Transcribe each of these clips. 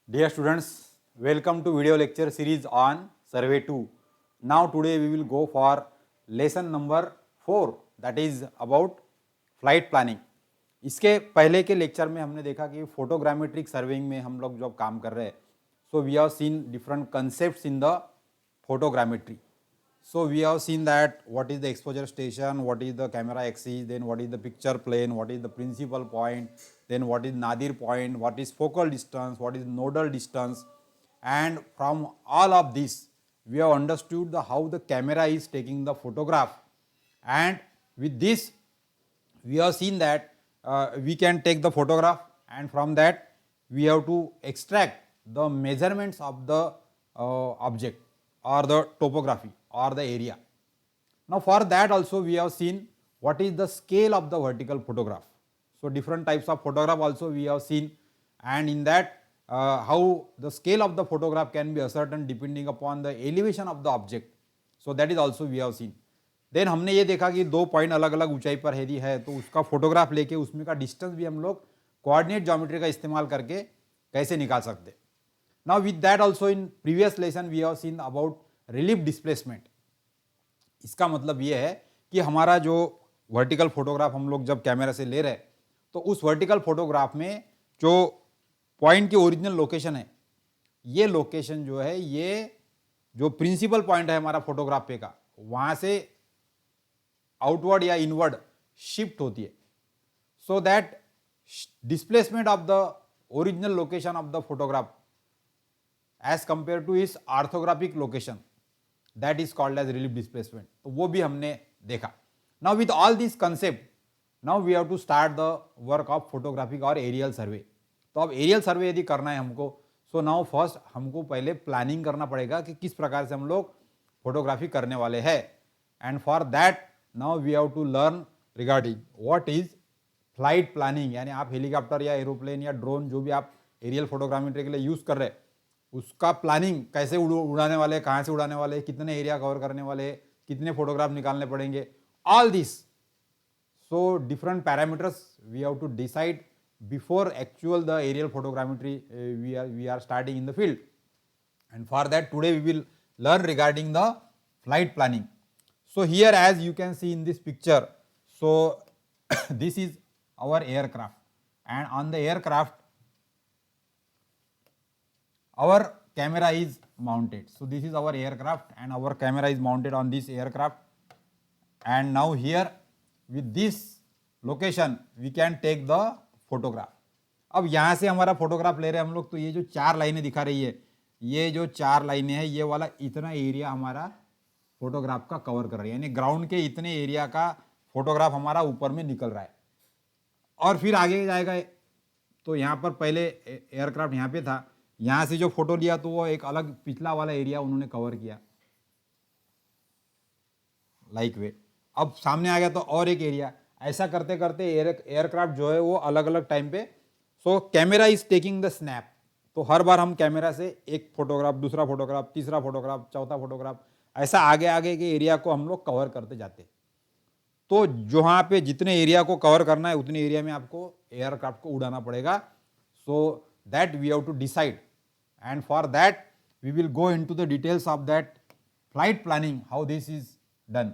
Dear students, welcome to video lecture series on Survey 2. Now today we will go for lesson number 4, that is about flight planning. इसके पहले के lecture में हमने देखा कि photogrammetric surveying में हम लोग जब काम कर रहे हैं, so we have seen different concepts in the photogrammetry. So we have seen that what is the exposure station, what is the camera axis, then what is the picture plane, what is the principal point, then what is nadir point, what is focal distance, what is nodal distance, and from all of this we have understood how the camera is taking the photograph, and with this we have seen that we can take the photograph, and from that we have to extract the measurements of the object or the topography or the area. Now for that also we have seen what is the scale of the vertical photograph. So different types of photograph also we have seen, and in that how the scale of the photograph can be ascertained depending upon the elevation of the object. So that is also we have seen. Then हमने ये देखा कि दो point अलग अलग ऊंचाई पर यदि है तो उसका फोटोग्राफ लेके उसमें का डिस्टेंस भी हम लोग कोऑर्डिनेट ज्योमेट्री का इस्तेमाल करके कैसे निकाल सकते. Now with that also in previous lesson we have seen about relief displacement. इसका मतलब ये है कि हमारा जो वर्टिकल फोटोग्राफ हम लोग जब कैमरा से ले रहे हैं तो उस वर्टिकल फोटोग्राफ में जो पॉइंट की ओरिजिनल लोकेशन है, ये लोकेशन जो है ये जो प्रिंसिपल पॉइंट है हमारा फोटोग्राफ पे का, वहां से आउटवर्ड या इनवर्ड शिफ्ट होती है. So that displacement of the original location of the photograph as compare to इस orthographic location, that is called as relief displacement. तो वो भी हमने देखा. Now with all this concept now we have to start the work of photographic और aerial survey. तो अब aerial survey यदि करना है हमको, सो नाउ फर्स्ट हमको पहले प्लानिंग करना पड़ेगा कि किस प्रकार से हम लोग फोटोग्राफी करने वाले हैं. And for that now we have to learn regarding what is flight planning. यानी आप हेलीकॉप्टर या एरोप्लेन या ड्रोन जो भी आप एरियल फोटोग्रामेट्री के लिए यूज कर रहे हैं उसका प्लानिंग कैसे उड़ाने वाले, कहाँ से उड़ाने वाले, कितने एरिया कवर करने वाले, कितने फोटोग्राफ निकालने पड़ेंगे, all this. So different parameters we have to decide before actual the aerial photogrammetry we are starting in the field. And for that today we will learn regarding the flight planning. So here as you can see in this picture, so this is our aircraft, and on the aircraft our camera is mounted. So this is our aircraft and our camera is mounted on this aircraft, and now here with this location we can take the photograph. अब यहाँ से हमारा photograph ले रहे हैं हम लोग, तो ये जो चार लाइनें दिखा रही है, ये जो चार लाइनें हैं ये वाला इतना एरिया हमारा फोटोग्राफ का कवर कर रही है, यानी ग्राउंड के इतने एरिया का फोटोग्राफ हमारा ऊपर में निकल रहा है. और फिर आगे जाएगा तो यहाँ पर पहले एयरक्राफ्ट यहाँ पे था, यहाँ से जो फोटो लिया तो वो एक अलग पिछला वाला एरिया उन्होंने कवर किया लाइक वे. अब सामने आ गया तो और एक एरिया, ऐसा करते करते एयरक्राफ्ट जो है वो अलग अलग टाइम पे. So camera is taking the snap. तो हर बार हम कैमरा से एक फोटोग्राफ, दूसरा फोटोग्राफ, तीसरा फोटोग्राफ, चौथा फोटोग्राफ, ऐसा आगे आगे के एरिया को हम लोग कवर करते जाते. तो जहां पे जितने एरिया को कवर करना है उतने एरिया में आपको एयरक्राफ्ट को उड़ाना पड़ेगा. So that we have to decide, and for that we will go into the details of that flight planning, how this is done.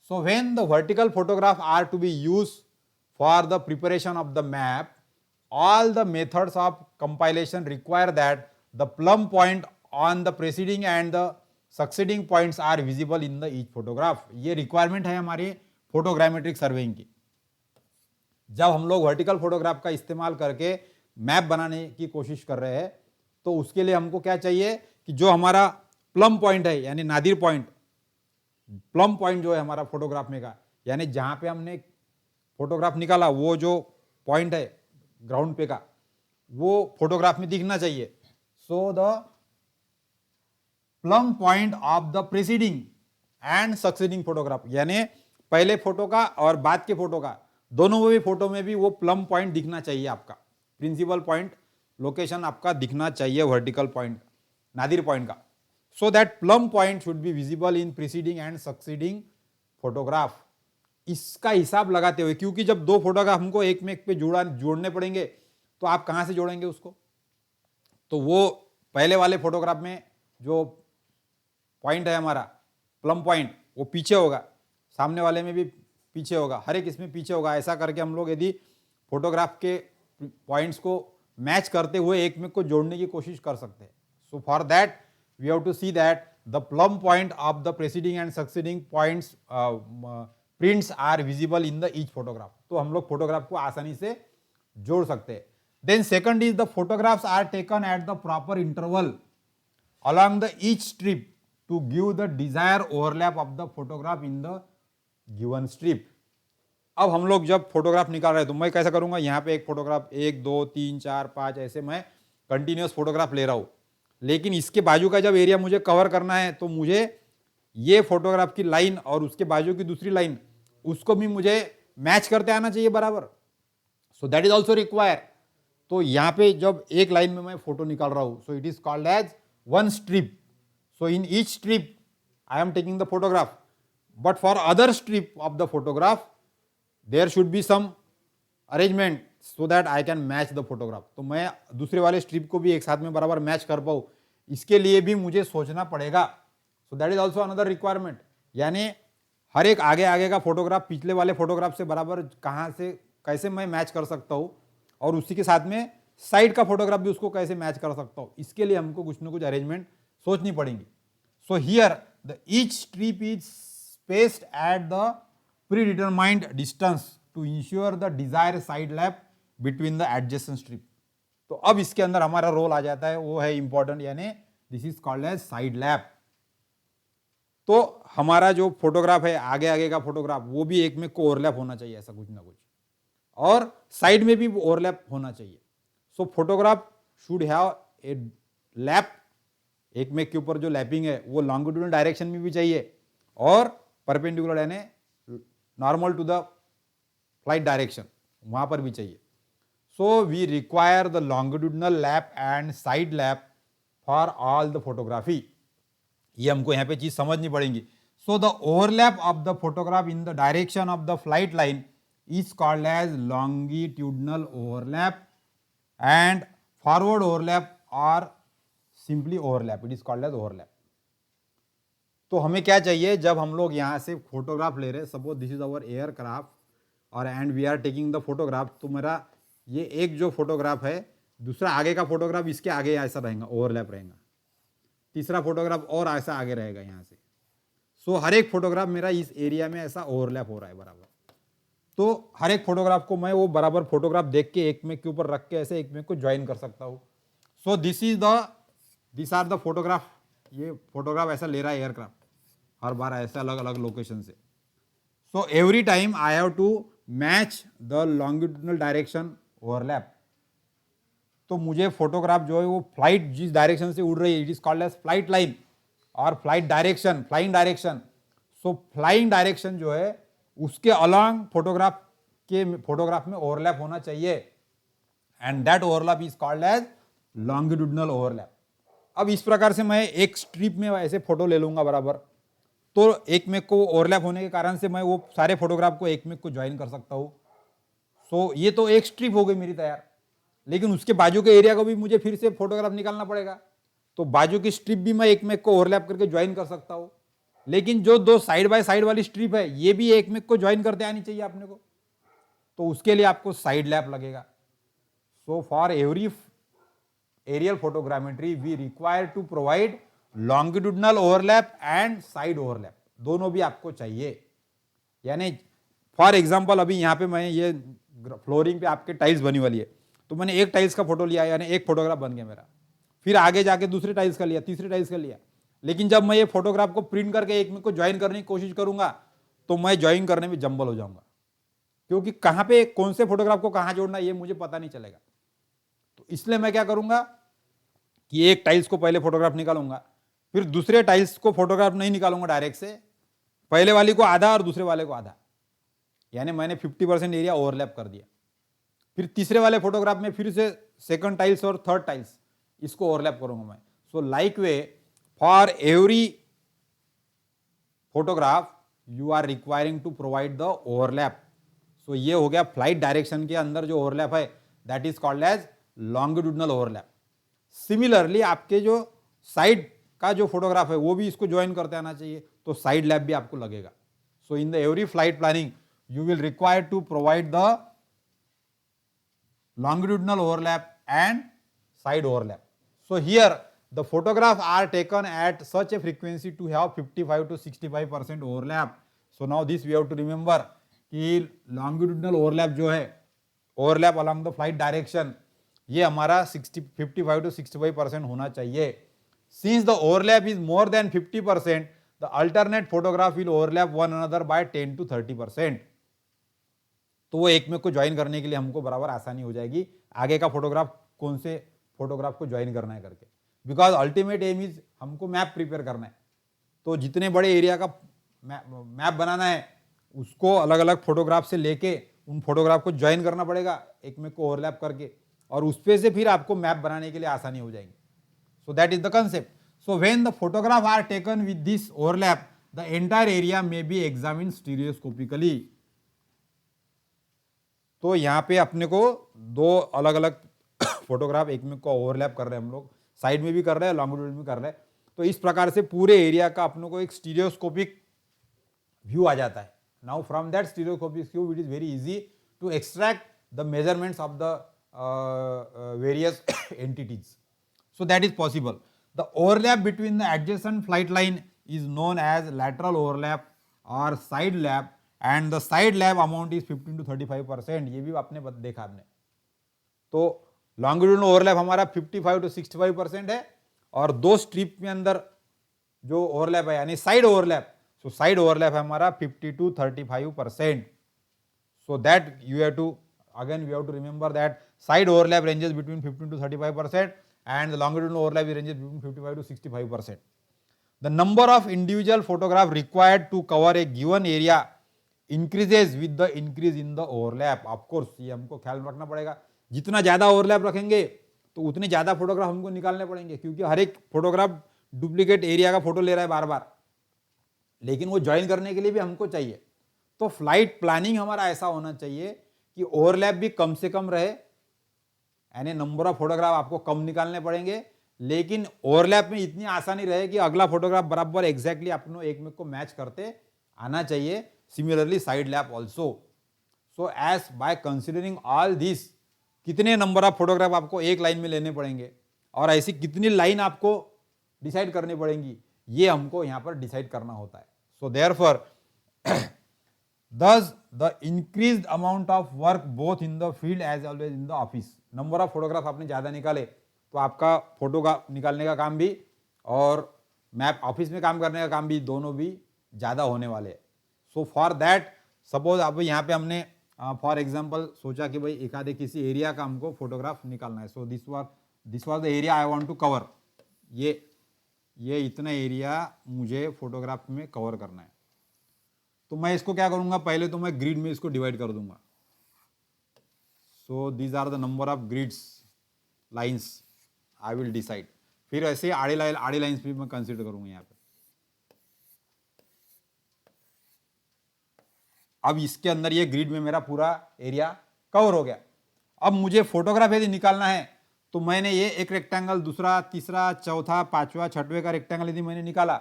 So when the vertical photograph are to be use for the preparation of the map, all the methods of compilation require that the plumb point on the preceding and the succeeding points are visible in the each photograph. ये requirement है हमारे photogrammetric surveying की. जब हम लोग vertical photograph का इस्तेमाल करके मैप बनाने की कोशिश कर रहे हैं तो उसके लिए हमको क्या चाहिए कि जो हमारा प्लम पॉइंट है यानी नादिर पॉइंट, प्लम पॉइंट जो है हमारा फोटोग्राफ में का, यानी जहां पे हमने फोटोग्राफ निकाला वो जो पॉइंट है ग्राउंड पे का, वो फोटोग्राफ में दिखना चाहिए. So the plumb point of the preceding and succeeding photograph, यानी पहले फोटो का और बाद के फोटो का, दोनों भी फोटो में भी वो प्लम पॉइंट दिखना चाहिए आपका, प्रिंसिपल पॉइंट लोकेशन आपका दिखना चाहिए वर्टिकल पॉइंट, नादिर पॉइंट का. So that plum point should be visible in preceding and succeeding photograph. इसका हिसाब लगाते हुए, क्योंकि जब दो फोटोग्राफ हमको एक में एक पे जोड़ने पड़ेंगे तो आप कहां से जोड़ेंगे उसको, तो वो पहले वाले फोटोग्राफ में जो पॉइंट है हमारा प्लम पॉइंट वो पीछे होगा, सामने वाले में भी पीछे होगा, हर एक इसमें पीछे होगा। ऐसा करके हम लोग यदि फोटोग्राफ के पॉइंट्स को मैच करते हुए एक में को जोड़ने की कोशिश कर सकते हैं। So for that we have to see that the plumb point of the preceding and succeeding points prints are visible in the each photograph. तो हम लोग फोटोग्राफ को आसानी से जोड़ सकते हैं। Then second is the photographs are taken at the proper interval along the each strip to give the desired overlap of the photograph in the given strip। अब हम लोग जब फोटोग्राफ निकाल रहे हैं तो मैं कैसा करूंगा, यहाँ पे एक फोटोग्राफ 1 2 3 4 5 ऐसे मैं कंटिन्यूस फोटोग्राफ ले रहा हूं, लेकिन इसके बाजू का जब एरिया मुझे कवर करना है तो मुझे ये फोटोग्राफ की लाइन और उसके बाजू की दूसरी लाइन उसको भी मुझे मैच करते आना चाहिए बराबर। So that is also require. तो यहाँ पे जब एक लाइन में मैं फोटो निकाल रहा हूं, so it is called as one strip। So in each strip I am taking the photograph, but for other strip of the photograph there should be some arrangement so that I can match the photograph। तो मैं दूसरे वाले strip को भी एक साथ में बराबर मैच कर पाऊँ, इसके लिए भी मुझे सोचना पड़ेगा। So that is also another requirement. यानी हर एक आगे आगे का फोटोग्राफ पिछले वाले फोटोग्राफ से बराबर कहाँ से कैसे मैं मैच कर सकता हूँ, और उसी के साथ में साइड का फोटोग्राफ भी उसको कैसे मैच कर सकता हूं, इसके लिए हमको कुछ ना कुछ अरेंजमेंट सोचनी पड़ेगी। So here the each strip is spaced at the predetermined distance to ensure the desire side lap between the adjacent strip. तो अब इसके अंदर हमारा रोल आ जाता है, वो है इंपॉर्टेंट, यानी this is called as side lap. तो हमारा जो फोटोग्राफ है आगे आगे का फोटोग्राफ वो भी एक में को ओवरलैप होना चाहिए, ऐसा कुछ ना कुछ, और साइड में भी ओवरलैप होना चाहिए। So photograph should have a lap, एक में के ऊपर जो लैपिंग है वो लॉन्गिट्यूडनल डायरेक्शन में भी चाहिए और परपेंडिकुलर यानी normal to the flight direction वहां पर भी चाहिए। So we require the longitudinal lap and side lap for all the photography. ये हमको यहाँ पे चीज समझनी पड़ेगी। So the overlap of the photograph in the direction of the flight line is called as longitudinal overlap and forward overlap or simply overlap, it is called as overlap। तो हमें क्या चाहिए, जब हम लोग यहाँ से फोटोग्राफ ले रहे हैं, suppose this is our aircraft और and we are taking the photograph, तो मेरा ये एक जो फोटोग्राफ है, दूसरा आगे का फोटोग्राफ इसके आगे ऐसा रहेगा, ओवरलैप रहेगा, तीसरा फोटोग्राफ और ऐसा आगे रहेगा यहाँ से। सो हर एक फोटोग्राफ मेरा इस एरिया में ऐसा ओवरलैप हो रहा है बराबर। तो हर एक फोटोग्राफ को मैं वो बराबर फोटोग्राफ देख के एक में के ऊपर रख के ऐसे एक में को ज्वाइन कर सकता हूँ। So this are the photograph. ये फोटोग्राफ ऐसा ले रहा है एयरक्राफ्ट हर बार ऐसे अलग अलग लोकेशन से। So every time I have to match the longitudinal direction overlap. तो मुझे फोटोग्राफ जो है वो फ्लाइट जिस डायरेक्शन से उड़ रही है, it is called as flight line और flight direction, flying direction. So flying direction जो है उसके अलॉन्ग फोटोग्राफ में ओवरलैप होना चाहिए, and that overlap is called as longitudinal overlap. अब इस प्रकार से मैं एक स्ट्रिप में ऐसे फोटो ले लूंगा बराबर, तो एक में को ओवरलैप होने के कारण से मैं वो सारे फोटोग्राफ को एक में को ज्वाइन कर सकता हूँ। सो ये तो एक स्ट्रिप हो गई मेरी तैयार, लेकिन उसके बाजू के एरिया को भी मुझे फिर से फोटोग्राफ निकालना पड़ेगा। तो बाजू की स्ट्रिप भी मैं एक में को ओवरलैप करके ज्वाइन कर सकता हूँ, लेकिन जो दो साइड बाय साइड वाली स्ट्रिप है ये भी एक में को ज्वाइन करते आनी चाहिए अपने को, तो उसके लिए आपको साइड लैप लगेगा। So for every aerial photogrammetry we require to provide longitudinal overlap and side overlap, दोनों भी आपको चाहिए। यानी फॉर एग्जांपल अभी यहाँ पे मैं ये फ्लोरिंग पे आपके टाइल्स बनी वाली है, तो मैंने एक टाइल्स का फोटो लिया, यानी एक फोटोग्राफ बन गया मेरा, फिर आगे जाके दूसरे टाइल्स का लिया, तीसरे टाइल्स का लिया, लेकिन जब मैं ये फोटोग्राफ को प्रिंट करके एक में को ज्वाइन करने की कोशिश करूंगा तो मैं ज्वाइन करने में जंबल हो जाऊंगा, क्योंकि कहां पे कौन से फोटोग्राफ को कहां जोड़ना ये मुझे पता नहीं चलेगा। तो इसलिए मैं क्या करूंगा कि एक टाइल्स को पहले फोटोग्राफ निकालूंगा, फिर दूसरे टाइल्स को फोटोग्राफ नहीं निकालूंगा डायरेक्ट से, पहले वाली को आधा और दूसरे वाले को आधा, यानी मैंने 50% एरिया ओवरलैप कर दिया। फिर तीसरे वाले फोटोग्राफ में फिर से सेकंड टाइल्स और थर्ड टाइल्स इसको ओवरलैप करूंगा मैं। So likewise for every photograph you are requiring to provide the overlap. So ये हो गया फ्लाइट डायरेक्शन के अंदर जो ओवरलैप है, that is called as longitudinal overlap. Similarly आपके जो साइड का जो फोटोग्राफ है वो भी इसको ज्वाइन करते आना चाहिए, तो साइड लैप भी आपको लगेगा. So in the every flight planning you will require to provide the longitudinal overlap and side overlap. So here the photographs are taken at such a frequency to have 55 to 65% overlap. So now this we have to remember कि longitudinal overlap जो है, overlap along the flight direction, ये हमारा 55 to 65% होना चाहिए. Since the overlap is more than 50%, the alternate photograph will overlap one another by 10 to 30%. तो वो एक में को ज्वाइन करने के लिए हमको बराबर आसानी हो जाएगी आगे का फोटोग्राफ कौन से फोटोग्राफ को ज्वाइन करना है करके, बिकॉज अल्टीमेट एम इज हमको मैप प्रिपेयर करना है. तो जितने बड़े एरिया का मैप बनाना है उसको अलग अलग फोटोग्राफ से लेके उन फोटोग्राफ को ज्वाइन करना पड़ेगा एक में को ओवरलैप करके, और उस पे से फिर आपको मैप बनाने के लिए आसानी हो जाएगी. So that is the concept. So when the photograph are taken with this overlap the entire area may be examine stereoscopically. तो यहाँ पे अपने को दो अलग अलग फोटोग्राफ एक में को ओवरलैप कर रहे हैं, हम लोग साइड में भी कर रहे हैं, लॉन्गिट्यूड में कर रहे हैं. तो इस प्रकार से पूरे एरिया का अपने को एक स्टीरियोस्कोपिक व्यू आ जाता है. Now from that stereoscopic view it is very easy to extract the measurements of the various entities. So that is possible. The overlap between the adjacent flight line is known as lateral overlap और side lap, and the side lap amount is 15 to 35%. ये भी आपने देखा आपने. तो longitudinal overlap हमारा 55 to 65% है, और दो स्ट्रिप में अंदर जो ओवरलैप है यानी side overlap, so side overlap है हमारा 50 to 35%. So that you have to again we have to remember that side overlap ranges between 15 to 35% and the longitudinal overlap ranges between 55 to 65%. The number of individual photograph required to cover a given area increases with the increase in the overlap. Of course ये हमको ख्याल रखना पड़ेगा, जितना ज्यादा overlap रखेंगे तो उतने ज्यादा फोटोग्राफ हमको निकालने पड़ेंगे, क्योंकि हर एक फोटोग्राफ डुप्लीकेट एरिया का फोटो ले रहा है बार बार, लेकिन वो ज्वाइन करने के लिए भी हमको चाहिए. तो फ्लाइट प्लानिंग हमारा ऐसा होना चाहिए कि ओवरलैप भी कम से कम रहे, यानी नंबर ऑफ फोटोग्राफ आपको कम निकालने पड़ेंगे, लेकिन ओवरलैप में इतनी आसानी रहे कि अगला फोटोग्राफ बराबर एग्जैक्टली अपने एक में को मैच करते आना चाहिए. Similarly side lap also. So as by considering all this, कितने नंबर ऑफ फोटोग्राफ आपको एक लाइन में लेने पड़ेंगे और ऐसी कितनी लाइन आपको डिसाइड करनी पड़ेंगी, ये हमको यहाँ पर डिसाइड करना होता है. So therefore thus the increased amount of work both in the field as well as in the office. Number of photograph आपने ज्यादा निकाले तो आपका फोटो का निकालने का काम भी और मैप ऑफिस में काम करने का काम भी दोनों भी ज्यादा होने वाले हैं. सो फॉर दैट सपोज अब यहाँ पे हमने फॉर एग्जांपल सोचा कि भाई एक आधे किसी एरिया का हमको फोटोग्राफ निकालना है. So this was the area I want to cover. ये इतना एरिया मुझे फोटोग्राफ में कवर करना है. तो मैं इसको क्या करूँगा, पहले तो मैं ग्रिड में इसको डिवाइड कर दूंगा. So these are the number of grids lines I will decide. फिर ऐसे आड़े लाइन्स भी मैं कंसिडर करूँगा यहाँ पे. अब इसके अंदर ये ग्रिड में मेरा पूरा एरिया कवर हो गया. अब मुझे फोटोग्राफ यदि निकालना है तो मैंने ये एक रेक्टेंगल, दूसरा, तीसरा, चौथा, पांचवा, छठवें का रेक्टेंगल यदि मैंने निकाला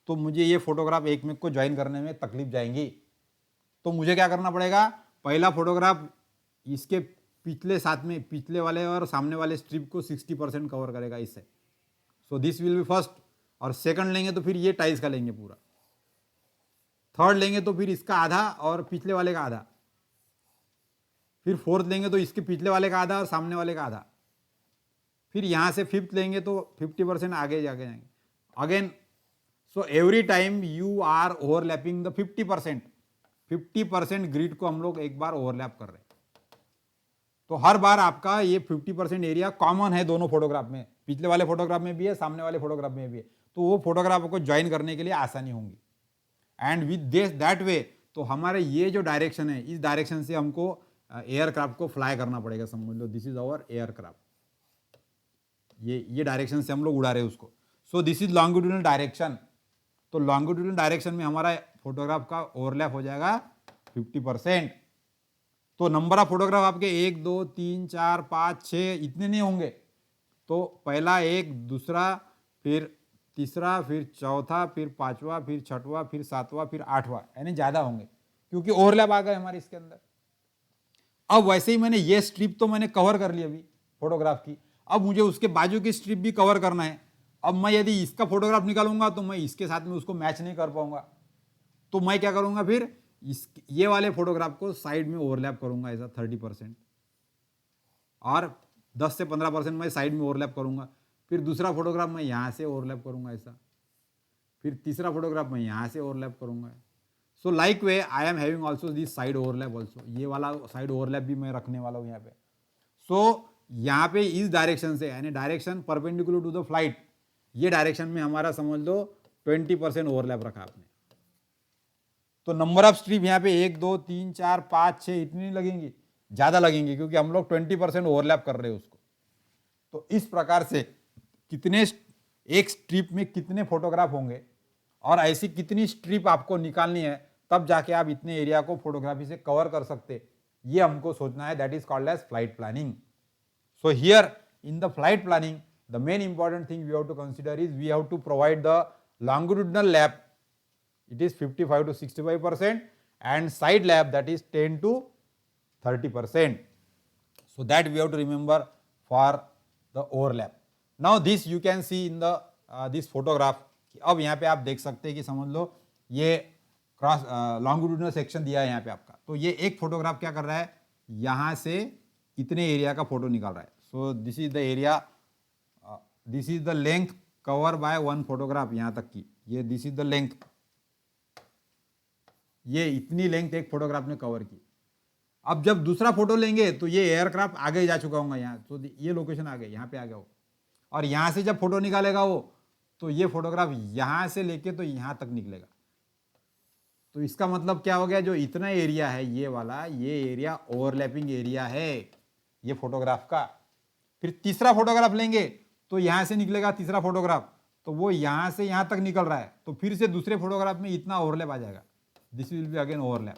तो मुझे ये फोटोग्राफ एक में को ज्वाइन करने में तकलीफ जाएंगी. तो मुझे क्या करना पड़ेगा, पहला फोटोग्राफ इसके पिछले वाले और सामने वाले स्ट्रिप को 60% कवर करेगा इससे. So this will B first. और सेकंड लेंगे तो फिर ये टाइल्स का लेंगे पूरा. थर्ड लेंगे तो फिर इसका आधा और पिछले वाले का आधा. फिर फोर्थ लेंगे तो इसके पिछले वाले का आधा और सामने वाले का आधा. फिर यहां से फिफ्थ लेंगे तो 50% आगे जाके जाएंगे again. So every time you are overlapping the 50% grid को हम लोग एक बार ओवरलैप कर रहे हैं. तो हर बार आपका ये 50% एरिया कॉमन है दोनों फोटोग्राफ में, पिछले वाले फोटोग्राफ में भी है, सामने वाले फोटोग्राफ में भी है. तो वो फोटोग्राफ को ज्वाइन करने के लिए आसानी होंगी. And with this that way तो हमारे ये जो डायरेक्शन है, इस डायरेक्शन से हमको एयरक्राफ्ट को फ्लाई करना पड़ेगा. समझ लो दिस इज आवर एयरक्राफ्ट. ये डायरेक्शन से हम लोग उड़ा रहे हैं उसको. सो दिस इज लॉन्गिट्यूडनल डायरेक्शन. तो लॉन्गिट्यूडनल डायरेक्शन में हमारा फोटोग्राफ का ओवरलैप हो जाएगा 50%. तो नंबर ऑफ फोटोग्राफ आपके 1 2 3 4 5 6 इतने नहीं होंगे. तो पहला एक, दूसरा, फिर तीसरा, फिर चौथा, फिर पांचवा, फिर छठवां, फिर सातवां, फिर आठवां, यानी ज़्यादा होंगे क्योंकि ओवरलैप आ गए हमारे इसके अंदर। अब वैसे ही मैंने ये स्ट्रिप तो मैंने कवर कर ली अभी फोटोग्राफ की, अब मुझे उसके बाजू की स्ट्रिप भी कवर करना है। अब मैं यदि इसका फोटोग्राफ निकालूंगा तो मैं इसके साथ में उसको मैच नहीं कर पाऊंगा, तो मैं क्या करूंगा फिर ये वाले फोटोग्राफ को साइड में ओवरलैप करूंगा ऐसा 30%, और 10 से 15% मैं साइड में ओवरलैप करूंगा। फिर दूसरा फोटोग्राफ मैं यहाँ से ओवरलैप करूंगा ऐसा, फिर तीसरा फोटोग्राफ मैं यहाँ से ओवरलैप करूंगा। So like way I am having also this side overlap also, ये वाला साइड ओवरलैप भी मैं रखने वाला हूँ यहाँ पे। सो यहाँ पे इस डायरेक्शन से, यानी direction perpendicular to the flight, ये डायरेक्शन में हमारा समझ लो 20% ओवरलैप रखा आपने। तो नंबर ऑफ स्ट्रिप यहाँ पे 1 2 3 4 5 6 इतनी नहीं लगेंगी, ज़्यादा लगेंगी क्योंकि हम लोग 20% ओवरलैप कर रहे हैं उसको। तो इस प्रकार से कितने एक स्ट्रिप में कितने फोटोग्राफ होंगे और ऐसी कितनी स्ट्रिप आपको निकालनी है, तब जाके आप इतने एरिया को फोटोग्राफी से कवर कर सकते, ये हमको सोचना है। That is called as flight planning. So here in the flight planning the main important thing we have to consider is we have to provide the longitudinal lap, it is 55 to 65%, and side lap, that is 10 to 30%. So that we have to remember for the overlap. Now this you can see in the this photograph. अब यहाँ पे आप देख सकते हैं कि समझ लो ये क्रॉस लॉन्गिट्यूडिनल सेक्शन दिया है यहाँ पे आपका। तो ये एक फोटोग्राफ क्या कर रहा है, यहाँ से इतने एरिया का फोटो निकाल रहा है। So this is the area, this is the length cover by one photograph, यहाँ तक की ये दिस इज द लेंथ, ये इतनी लेंथ एक फोटोग्राफ ने कवर की। अब जब दूसरा फोटो लेंगे तो ये एयरक्राफ्ट आगे जा चुका होगा यहाँ, तो ये लोकेशन आ गई, यहाँ पे आ गया वो, और यहाँ से जब फोटो निकालेगा वो, तो ये फोटोग्राफ यहाँ से लेके तो यहाँ तक निकलेगा। तो इसका मतलब क्या हो गया, जो इतना एरिया है ये वाला, ये एरिया ओवरलैपिंग एरिया है ये फोटोग्राफ का। फिर तीसरा फोटोग्राफ लेंगे तो यहाँ से निकलेगा तीसरा फोटोग्राफ, तो वो यहाँ से यहाँ तक निकल रहा है, तो फिर से दूसरे फोटोग्राफ में इतना ओवरलैप आ जाएगा, this will be again overlap.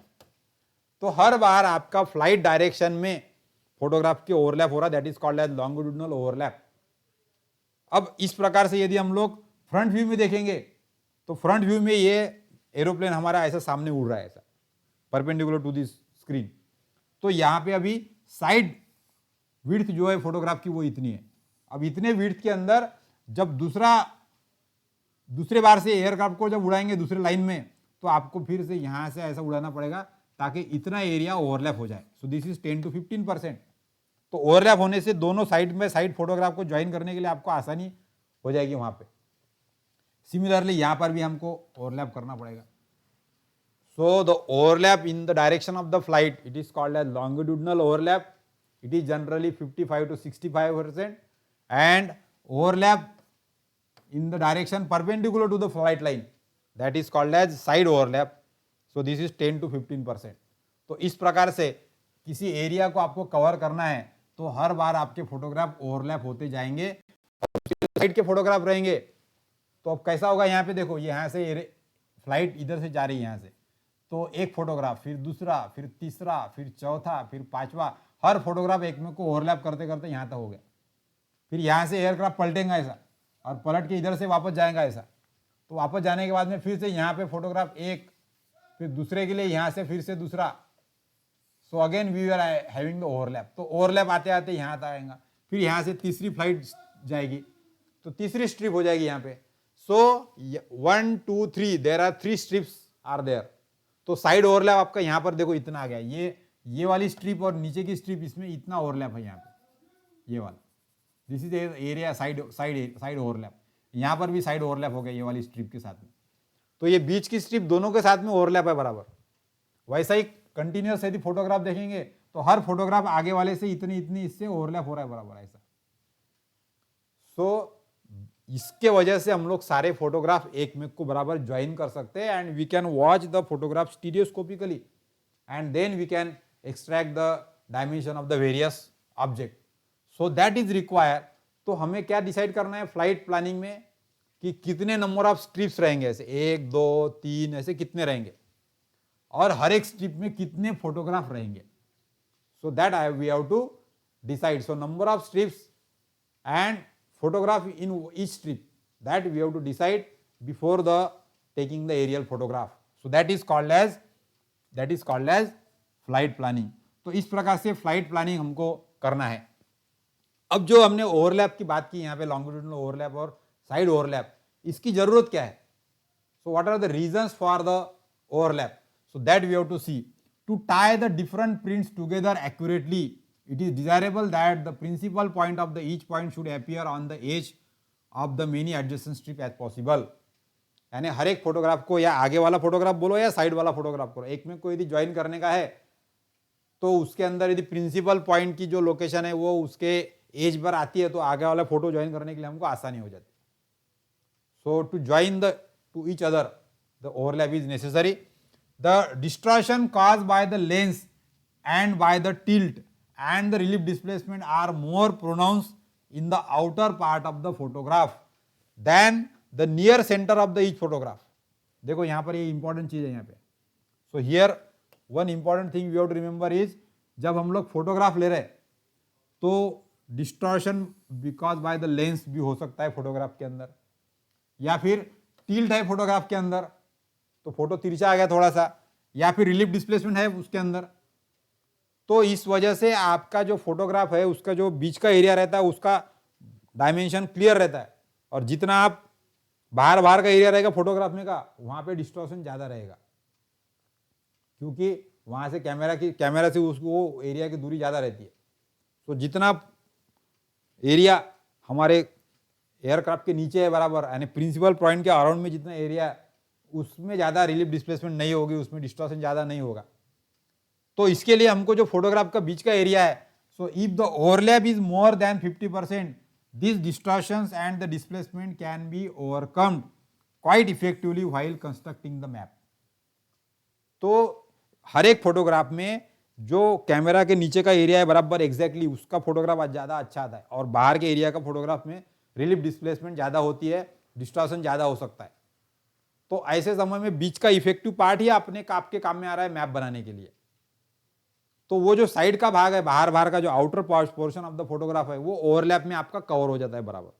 तो हर बार आपका फ्लाइट डायरेक्शन में फोटोग्राफ के ओवरलैप हो रहा है, that is called as longitudinal overlap. अब इस प्रकार से यदि हम लोग फ्रंट व्यू में देखेंगे तो फ्रंट व्यू में ये एरोप्लेन हमारा ऐसा सामने उड़ रहा है, ऐसा परपेंडिकुलर टू दिस स्क्रीन। तो यहाँ पे अभी साइड विड्थ जो है फोटोग्राफ की वो इतनी है। अब इतने विड्थ के अंदर जब दूसरे बार से एयरक्राफ्ट को जब उड़ाएंगे दूसरे लाइन में, तो आपको फिर से यहाँ से ऐसा उड़ाना पड़ेगा ताकि इतना एरिया ओवरलैप हो जाए। सो दिस इज 10 to 15%। तो ओवरलैप होने से दोनों साइड में साइड फोटोग्राफ को ज्वाइन करने के लिए आपको आसानी हो जाएगी वहाँ पे। सिमिलरली यहाँ पर भी हमको ओवरलैप करना पड़ेगा। So the overlap in the direction of the flight, it is called as longitudinal overlap. It is generally 55 to 65%, and overlap in the direction perpendicular to the flight line, that is called as side overlap. So this is 10 to 15%. तो इस प्रकार से किसी area को आपको cover करना है तो हर बार आपके फोटोग्राफ ओवरलैप होते जाएंगे, साइड के फोटोग्राफ रहेंगे। तो अब कैसा होगा, यहाँ पे देखो, यहाँ से फ्लाइट इधर से जा रही है यहाँ से, तो एक फोटोग्राफ, फिर दूसरा, फिर तीसरा, फिर चौथा, फिर पांचवा, हर फोटोग्राफ एक में को ओवरलैप करते करते यहाँ तक हो गया। फिर यहाँ से एयरक्राफ्ट पलटेगा ऐसा और पलट के इधर से वापस जाएगा ऐसा, तो वापस जाने के बाद में फिर से यहाँ पे फोटोग्राफ एक, फिर दूसरे के लिए यहाँ से फिर से दूसरा। So again we are having the overlap. तो ओवरलैप आते आते यहाँ तक आएगा, फिर यहाँ से तीसरी फ्लाइट जाएगी तो तीसरी स्ट्रिप हो जाएगी यहाँ पे। So 1 2 3 there are 3 strips are there. तो साइड ओवरलैप आपका यहाँ पर देखो इतना आ गया, ये वाली स्ट्रिप और नीचे की स्ट्रिप, इसमें इतना ओवरलैप है यहाँ पे, ये वाला, this is area side overlap. यहाँ पर भी साइड ओवरलैप हो गया ये वाली स्ट्रिप के साथ में। तो ये बीच की स्ट्रिप दोनों के साथ में ओवरलैप है बराबर। वैसा ही कंटिन्यूअस यदि फोटोग्राफ देखेंगे तो हर फोटोग्राफ आगे वाले से इतनी इतनी इससे ओवरलैप हो रहा है बराबर ऐसा। सो इसके वजह से हम लोग सारे फोटोग्राफ एक में को बराबर ज्वाइन कर सकते हैं, and we can watch the photograph stereoscopically, and then we can extract the dimension of the various object. So that is require. तो हमें क्या डिसाइड करना है फ्लाइट प्लानिंग में कि कितने नंबर ऑफ स्ट्रिप्स रहेंगे, ऐसे 1 2 3 ऐसे कितने रहेंगे, और हर एक स्ट्रिप में कितने फोटोग्राफ रहेंगे। So that we have to decide. So number of strips and photograph in each strip, that we have to decide before the taking the aerial photograph. So that is called as flight planning. तो इस प्रकार से flight planning हमको करना है. अब जो हमने ओवरलैप की बात की यहाँ पे, लॉन्गिट्यूडनल ओवरलैप और साइड ओवरलैप, इसकी जरूरत क्या है? So what are the reasons for the overlap? So that we have to see. To tie the different prints together accurately, it is desirable that the principal point of the each point should appear on the edge of the many adjacent strip as possible. यानी हर एक photograph को या आगे वाला photograph बोलो या side वाला photograph करो, एक में कोई यदि ज्वाइन करने का है तो उसके अंदर यदि प्रिंसिपल पॉइंट की जो लोकेशन है वो उसके एज पर आती है तो आगे वाला फोटो ज्वाइन करने के लिए हमको आसानी हो जाती है. So to join the to each other, the overlap is necessary. The distortion caused by the lens and by the tilt and the relief displacement are more pronounced in the outer part of the photograph than the near center of the each photograph. देखो यहाँ पर ये important चीज है यहाँ पे. So here one important thing we have to remember is, जब हम लोग फोटोग्राफ ले रहे तो distortion because by the lens भी हो सकता है फोटोग्राफ के अंदर, या फिर टिल्ट है फोटोग्राफ के अंदर तो फोटो तिरछा आ गया थोड़ा सा, या फिर रिलीफ डिस्प्लेसमेंट है उसके अंदर. तो इस वजह से आपका जो फोटोग्राफ है उसका जो बीच का एरिया रहता है उसका डायमेंशन क्लियर रहता है, और जितना आप बाहर का एरिया रहेगा फोटोग्राफ में का वहां पे डिस्टॉर्शन ज्यादा रहेगा, क्योंकि वहां से कैमरा से उसको एरिया की दूरी ज्यादा रहती है. तो जितना एरिया हमारे एयरक्राफ्ट के नीचे है बराबर, यानी प्रिंसिपल पॉइंट के अराउंड में जितना एरिया है उसमें ज़्यादा रिलीफ डिस्प्लेसमेंट नहीं होगी, उसमें डिस्टॉर्शन ज़्यादा नहीं होगा. तो इसके लिए हमको जो फोटोग्राफ का बीच का एरिया है, so if the overlap is more than 50%, this distortions and the displacement can be overcomed quite effectively while constructing the map. तो हर एक फोटोग्राफ में जो कैमरा के नीचे का एरिया है बराबर एग्जैक्टली उसका फोटोग्राफ ज़्यादा अच्छा आता है, और बाहर के एरिया का फोटोग्राफ में रिलीफ डिस्प्लेसमेंट ज़्यादा होती है, डिस्टॉर्शन ज़्यादा हो सकता है. तो ऐसे समय में बीच का इफेक्टिव पार्ट ही आपके काम में आ रहा है मैप बनाने के लिए. तो वो जो साइड का भाग है, बाहर का जो outer portion of the photograph है, वो ओवरलैप में आपका कवर हो जाता है बराबर.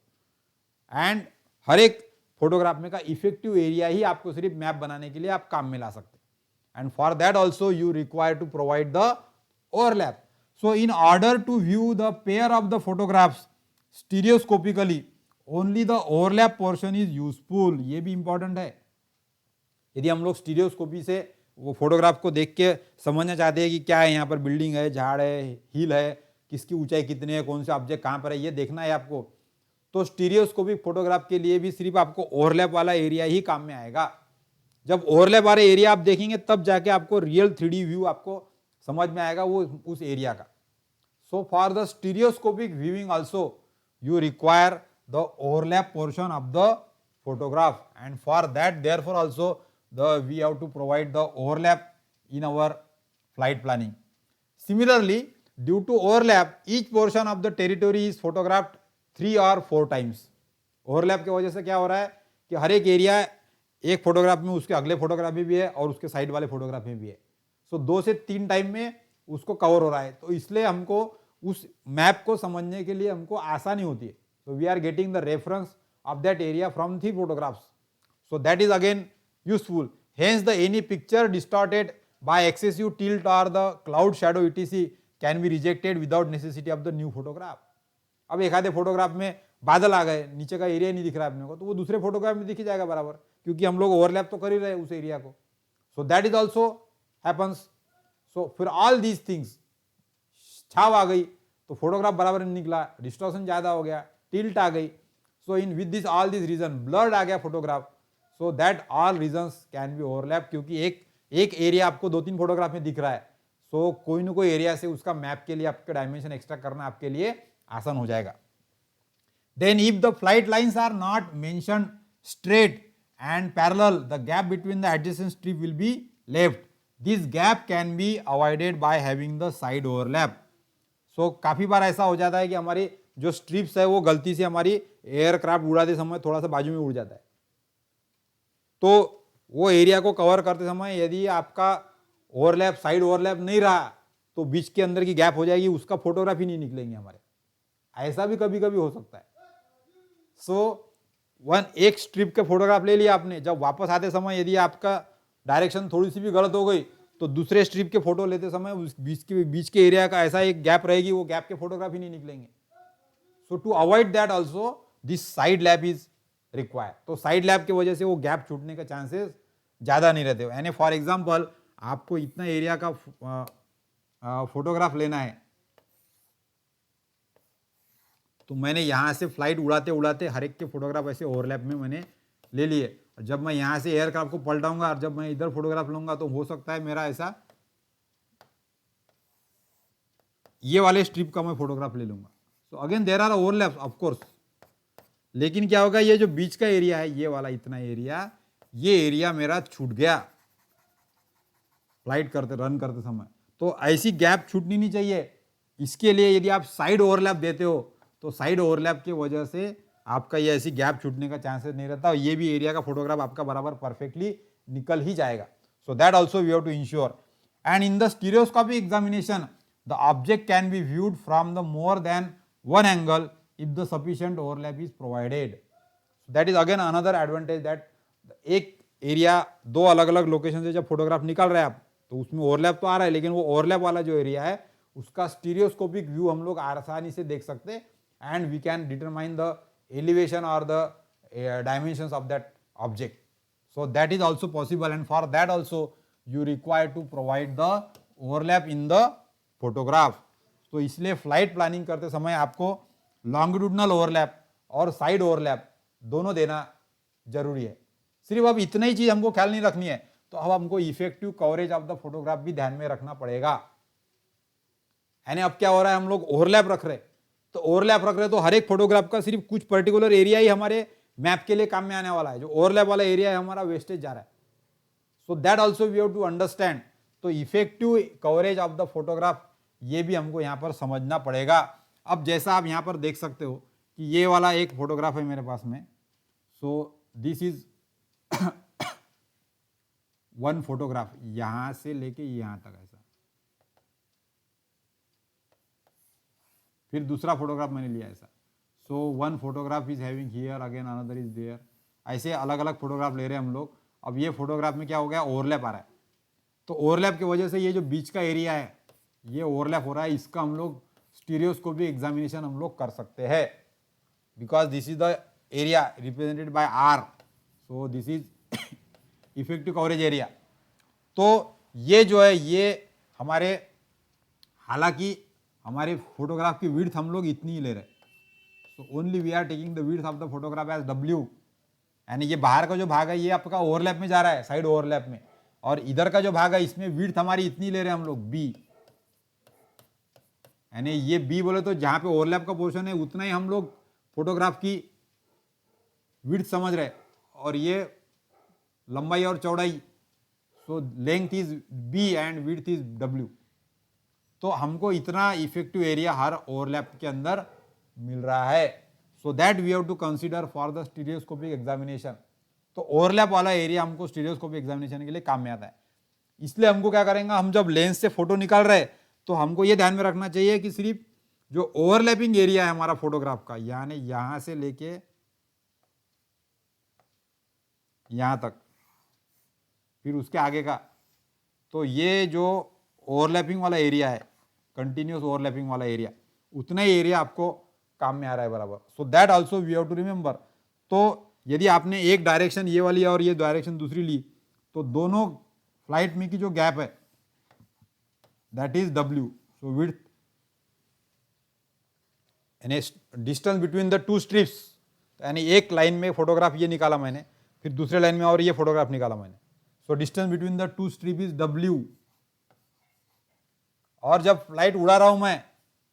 एंड हर एक फोटोग्राफ में का इफेक्टिव एरिया ही आपको सिर्फ मैप बनाने के लिए आप काम में ला सकते हैं. And for that also you require to provide the overlap. So in order to view the pair of the photographs stereoscopically only the overlap portion is useful. ये भी इंपॉर्टेंट है. यदि हम लोग स्टीरियोस्कोपी से वो फोटोग्राफ को देख के समझना चाहते हैं कि क्या है, यहाँ पर बिल्डिंग है, झाड़ है, हिल है, किसकी ऊंचाई कितनी है, कौन सा ऑब्जेक्ट कहाँ पर है, ये देखना है आपको, तो स्टीरियोस्कोपिक फोटोग्राफ के लिए भी सिर्फ आपको ओवरलैप वाला एरिया ही काम में आएगा. जब ओवरलैप वाला एरिया आप देखेंगे तब जाके आपको रियल 3D व्यू आपको समझ में आएगा वो उस एरिया का. So for the stereoscopic viewing also you require the overlap portion of the photograph, and for that therefore also we have to provide the overlap in our flight planning. Similarly, due to overlap, each portion of the territory is photographed 3 or 4 times. Overlap की वजह से क्या हो रहा है कि हर एक area एक फोटोग्राफ में उसके अगले फोटोग्राफ में भी है और उसके साइड वाले फोटोग्राफ में भी है. सो 2 से 3 टाइम में उसको कवर हो रहा है. तो इसलिए हमको उस मैप को समझने के लिए हमको आसानी होती है. So we are getting the reference of that area from 3 photographs. So that is again useful. Hence the any picture distorted by excessive tilt और the cloud shadow ETC can be rejected without necessity of the new photograph. अब एक आधे photograph में बादल आ गए, नीचे का area नहीं दिख रहा है अपने को, तो वो दूसरे फोटोग्राफ में दिख ही जाएगा बराबर, क्योंकि हम लोग ओवरलैप तो कर ही रहे उस एरिया को. So that is also happens. So फिर ऑल दीज थिंग्स, छाव आ गई तो फोटोग्राफ बराबर नहीं निकला, डिस्टॉर्शन ज्यादा हो गया, टिल्ट आ गई. So in with this all this reason blurred आ गया photograph. So that all reasons can be overlap, क्योंकि एक एरिया आपको 2-3 फोटोग्राफ में दिख रहा है. सो कोई ना कोई एरिया से उसका मैप के लिए आपके डायमेंशन एक्स्ट्रा करना आपके लिए आसान हो जाएगा. Then if the flight lines are not mentioned straight and parallel, the gap between the adjacent strip will be left. This gap can be avoided by having the side overlap. So काफी बार ऐसा हो जाता है कि हमारी जो strips है वो गलती से हमारी एयरक्राफ्ट उड़ाते समय थोड़ा सा बाजू में उड़ जाता है. तो वो एरिया को कवर करते समय यदि आपका ओवरलैप, साइड ओवरलैप नहीं रहा तो बीच के अंदर की गैप हो जाएगी, उसका फोटोग्राफ ही नहीं निकलेंगे हमारे. ऐसा भी कभी कभी हो सकता है. एक स्ट्रिप के फोटोग्राफ ले लिया आपने, जब वापस आते समय यदि आपका डायरेक्शन थोड़ी सी भी गलत हो गई तो दूसरे स्ट्रिप के फोटो लेते समय उस बीच के एरिया का ऐसा एक गैप रहेगी, वो गैप के फोटोग्राफ ही नहीं निकलेंगे. So to avoid that also this side lap is required. तो साइड लैब की वजह से वो गैप छूटने के चांसेस ज्यादा नहीं रहते. यानी फॉर एग्जाम्पल आपको इतना एरिया का फोटोग्राफ लेना है, तो मैंने यहां से फ्लाइट उड़ाते उड़ाते हर एक के फोटोग्राफ ऐसे ओवरलैप में मैंने ले लिए. जब मैं यहां से एयरक्राफ्ट को पलटाऊंगा और जब मैं इधर फोटोग्राफ लूंगा तो हो सकता है मेरा ऐसा ये वाले स्ट्रिप का मैं फोटोग्राफ ले लूंगा. So again there are overlaps of course. लेकिन क्या होगा, ये जो बीच का एरिया है, ये वाला इतना एरिया, ये एरिया मेरा छूट गया फ्लाइट करते रन करते समय. तो ऐसी गैप छूटनी नहीं चाहिए. इसके लिए यदि आप साइड ओवरलैप देते हो तो साइड ओवरलैप की वजह से आपका ये ऐसी गैप छूटने का चांसेस नहीं रहता और ये भी एरिया का फोटोग्राफ आपका बराबर परफेक्टली निकल ही जाएगा. So that also we have to ensure. And in the stereoscopic examination the object can be viewed from the more than one angle if the sufficient overlap is provided. That is again another advantage that एक area दो अलग अलग location से जब photograph निकाल रहे हैं आप तो उसमें ओवरलैप तो आ रहा है, लेकिन वो ओवरलैप वाला जो एरिया है उसका स्टीरियोस्कोपिक व्यू हम लोग आसानी से देख सकते हैं and we can determine the elevation or the dimensions of that object. So that is also possible and for that also you require to provide the overlap in the photograph. तो इसलिए flight planning करते समय आपको longitudinal overlap और side overlap दोनों देना जरूरी है. सिर्फ अब इतना ही चीज हमको ख्याल नहीं रखनी है, तो अब हमको effective coverage of the photograph भी ध्यान में रखना पड़ेगा. यानी अब क्या हो रहा है, हम लोग ओवरलैप रख रहे, तो ओवरलैप रख रहे तो हर एक फोटोग्राफ का सिर्फ कुछ पर्टिकुलर एरिया ही हमारे मैप के लिए काम में आने वाला है. जो ओवरलैप वाला एरिया है हमारा वेस्टेज जा रहा है. So that also we have to understand. तो effective coverage of the photograph ये भी हमको यहाँ पर समझना पड़ेगा. अब जैसा आप यहाँ पर देख सकते हो कि ये वाला एक फोटोग्राफ है मेरे पास में. सो दिस इज वन फोटोग्राफ, यहां से लेके यहां तक ऐसा. फिर दूसरा फोटोग्राफ मैंने लिया ऐसा. So one photograph is having here, again another is there. ऐसे अलग अलग फोटोग्राफ ले रहे हैं हम लोग. अब ये फोटोग्राफ में क्या हो गया, ओवरलैप आ रहा है. तो ओवरलैप की वजह से ये जो बीच का एरिया है ये ओवरलैप हो रहा है. इसका हम लोग स्टीरियोस्कोपिक एग्जामिनेशन हम लोग कर सकते हैं because this is the area represented by R. So this is effective coverage area. तो ये जो है ये हमारे, हालांकि हमारे फोटोग्राफ की विड्थ हम लोग इतनी ही ले रहे. So only we are taking the width of the photograph as W. यानी ये बाहर का जो भाग है ये आपका ओवरलैप में जा रहा है, साइड ओवरलैप में, और इधर का जो भाग है इसमें विड्थ हमारी इतनी ले रहे हैं हम लोग B. यानी ये B बोले तो जहां पे ओवरलैप का पोर्शन है उतना ही हम लोग फोटोग्राफ की विड्थ समझ रहे, और ये लंबाई और चौड़ाई. So length is B and width is W. तो हमको इतना इफेक्टिव एरिया हर ओवरलैप के अंदर मिल रहा है. So that we have to consider for the stereoscopic examination. तो ओवरलैप वाला एरिया हमको स्टीरियोस्कोपिक एग्जामिनेशन के लिए काम में आता है. इसलिए हमको क्या करेंगे, हम जब लेंस से फोटो निकाल रहे हैं तो हमको ये ध्यान में रखना चाहिए कि सिर्फ जो ओवरलैपिंग एरिया है हमारा फोटोग्राफ का, यानी यहां से लेके यहां तक, फिर उसके आगे का, तो ये जो ओवरलैपिंग वाला एरिया है, कंटिन्यूस ओवरलैपिंग वाला एरिया, उतना ही एरिया आपको काम में आ रहा है बराबर. So that also we have to remember. तो यदि आपने एक डायरेक्शन ये वाली और ये डायरेक्शन दूसरी ली तो दोनों फ्लाइट में की जो गैप है that is W. So width यानी distance between the two strips, यानी एक लाइन में फोटोग्राफ ये निकाला मैंने, फिर दूसरे लाइन में और ये फोटोग्राफ निकाला मैंने. सो distance between the two strip is W. और जब फ्लाइट उड़ा रहा हूं मैं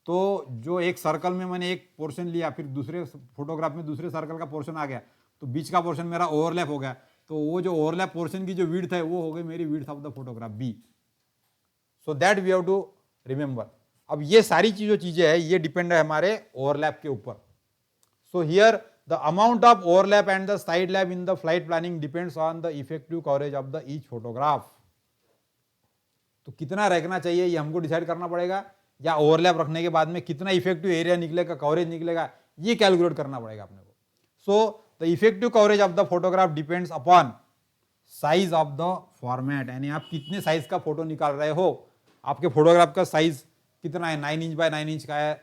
तो जो एक सर्कल में मैंने एक पोर्शन लिया, फिर दूसरे फोटोग्राफ में दूसरे सर्कल का पोर्शन आ गया, तो बीच का पोर्शन मेरा ओवरलैप हो गया. तो वो जो ओवरलैप पोर्शन की जो विड्थ है वो हो गई मेरी width of the photograph B. So that we have to remember. अब ये सारी चीजें है ये डिपेंड है हमारे ओवरलैप के ऊपर. सो here the amount of overlap and the side lap in the flight planning depends on the effective coverage of the each photograph. तो कितना रखना चाहिए ये हमको डिसाइड करना पड़ेगा, या ओवरलैप रखने के बाद में कितना इफेक्टिव एरिया निकलेगा, कवरेज निकलेगा, ये कैलकुलेट करना पड़ेगा अपने को. So the effective coverage of the photograph depends upon size of the format, यानी आप कितने साइज का फोटो निकाल रहे हो, आपके फोटोग्राफ का साइज कितना है, 9 इंच बाय 9 इंच का है,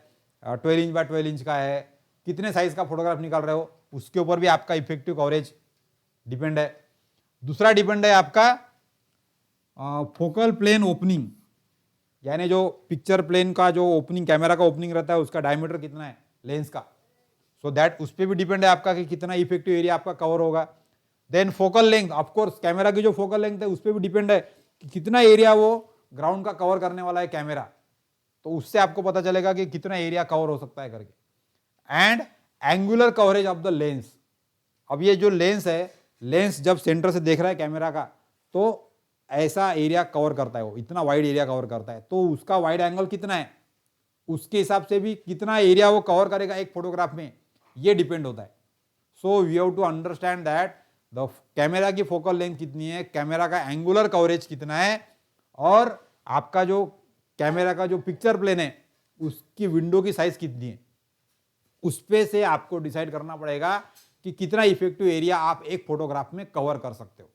12 इंच बाय 12 इंच का है, कितने साइज का फोटोग्राफ निकाल रहे हो, उसके ऊपर भी आपका इफेक्टिव कवरेज डिपेंड है। दूसरा डिपेंड है आपका फोकल प्लेन ओपनिंग, यानी जो पिक्चर प्लेन का जो ओपनिंग, कैमरा का ओपनिंग रहता है उसका डायमीटर कितना है लेंस का, सो दैट उस पर भी डिपेंड है आपका कि कितना इफेक्टिव एरिया आपका कवर होगा। Then focal length, of course camera की जो फोकल लेंथ है उस पर भी डिपेंड है कि कितना एरिया वो ग्राउंड का कवर करने वाला है कैमरा, तो उससे आपको पता चलेगा कि कितना एरिया कवर हो सकता है करके। And angular coverage of the lens, अब ये जो लेंस है, लेंस जब सेंटर से देख रहा है कैमरा का तो ऐसा एरिया कवर करता है, वो इतना वाइड एरिया कवर करता है, तो उसका वाइड एंगल कितना है उसके हिसाब से भी कितना एरिया वो कवर करेगा एक फोटोग्राफ में, ये डिपेंड होता है। So we have to understand that the camera की फोकल लेंथ कितनी है, कैमरा का एंगुलर कवरेज कितना है, और आपका जो कैमरा का जो पिक्चर प्लेन है उसकी विंडो की साइज कितनी है, उस पे से आपको डिसाइड करना पड़ेगा कि कितना इफेक्टिव एरिया आप एक फोटोग्राफ में कवर कर सकते हो।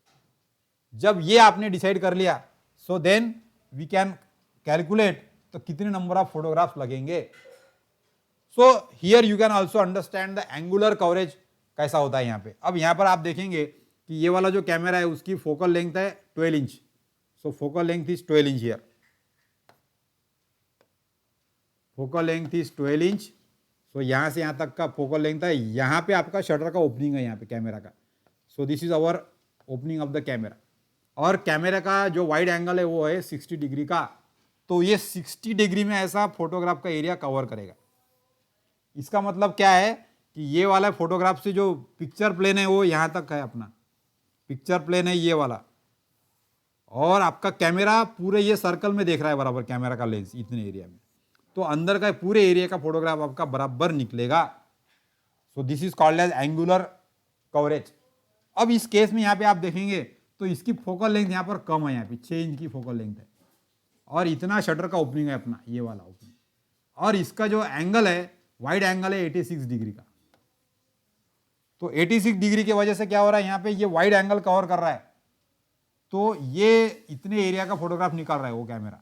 जब ये आपने डिसाइड कर लिया, so then we can calculate तो कितने नंबर ऑफ फोटोग्राफ्स लगेंगे। So here you can also understand the angular coverage कैसा होता है यहाँ पे। अब यहाँ पर आप देखेंगे कि ये वाला जो कैमरा है उसकी फोकल लेंथ है 12 inch, so focal length is 12 inch here, focal length is 12 inch. So यहाँ से यहाँ तक का फोकल लेंथ है, यहाँ पे आपका शटर का ओपनिंग है यहाँ पे कैमरा का, सो this is our opening of the camera, और कैमरा का जो वाइड एंगल है वो है 60 डिग्री का, तो ये 60 डिग्री में ऐसा फोटोग्राफ का एरिया कवर करेगा। इसका मतलब क्या है कि ये वाला फोटोग्राफ से जो पिक्चर प्लेन है वो यहाँ तक है, अपना पिक्चर प्लेन है ये वाला, और आपका कैमरा पूरे ये सर्कल में देख रहा है बराबर कैमरा का लेंस इतने एरिया में, तो अंदर का पूरे एरिया का फोटोग्राफ आपका बराबर निकलेगा। So this is called as angular coverage. अब इस केस में यहाँ पे आप देखेंगे तो इसकी फोकल लेंथ यहाँ पर कम है, यहाँ पे 6 इंच की फोकल लेंथ है, और इतना शटर का ओपनिंग है अपना ये वाला ओपनिंग, और इसका जो एंगल है वाइड एंगल है 86 डिग्री का, तो 86 डिग्री की वजह से क्या हो रहा है यहाँ पे ये वाइड एंगल कवर कर रहा है, तो ये इतने एरिया का फोटोग्राफ निकाल रहा है वो कैमरा।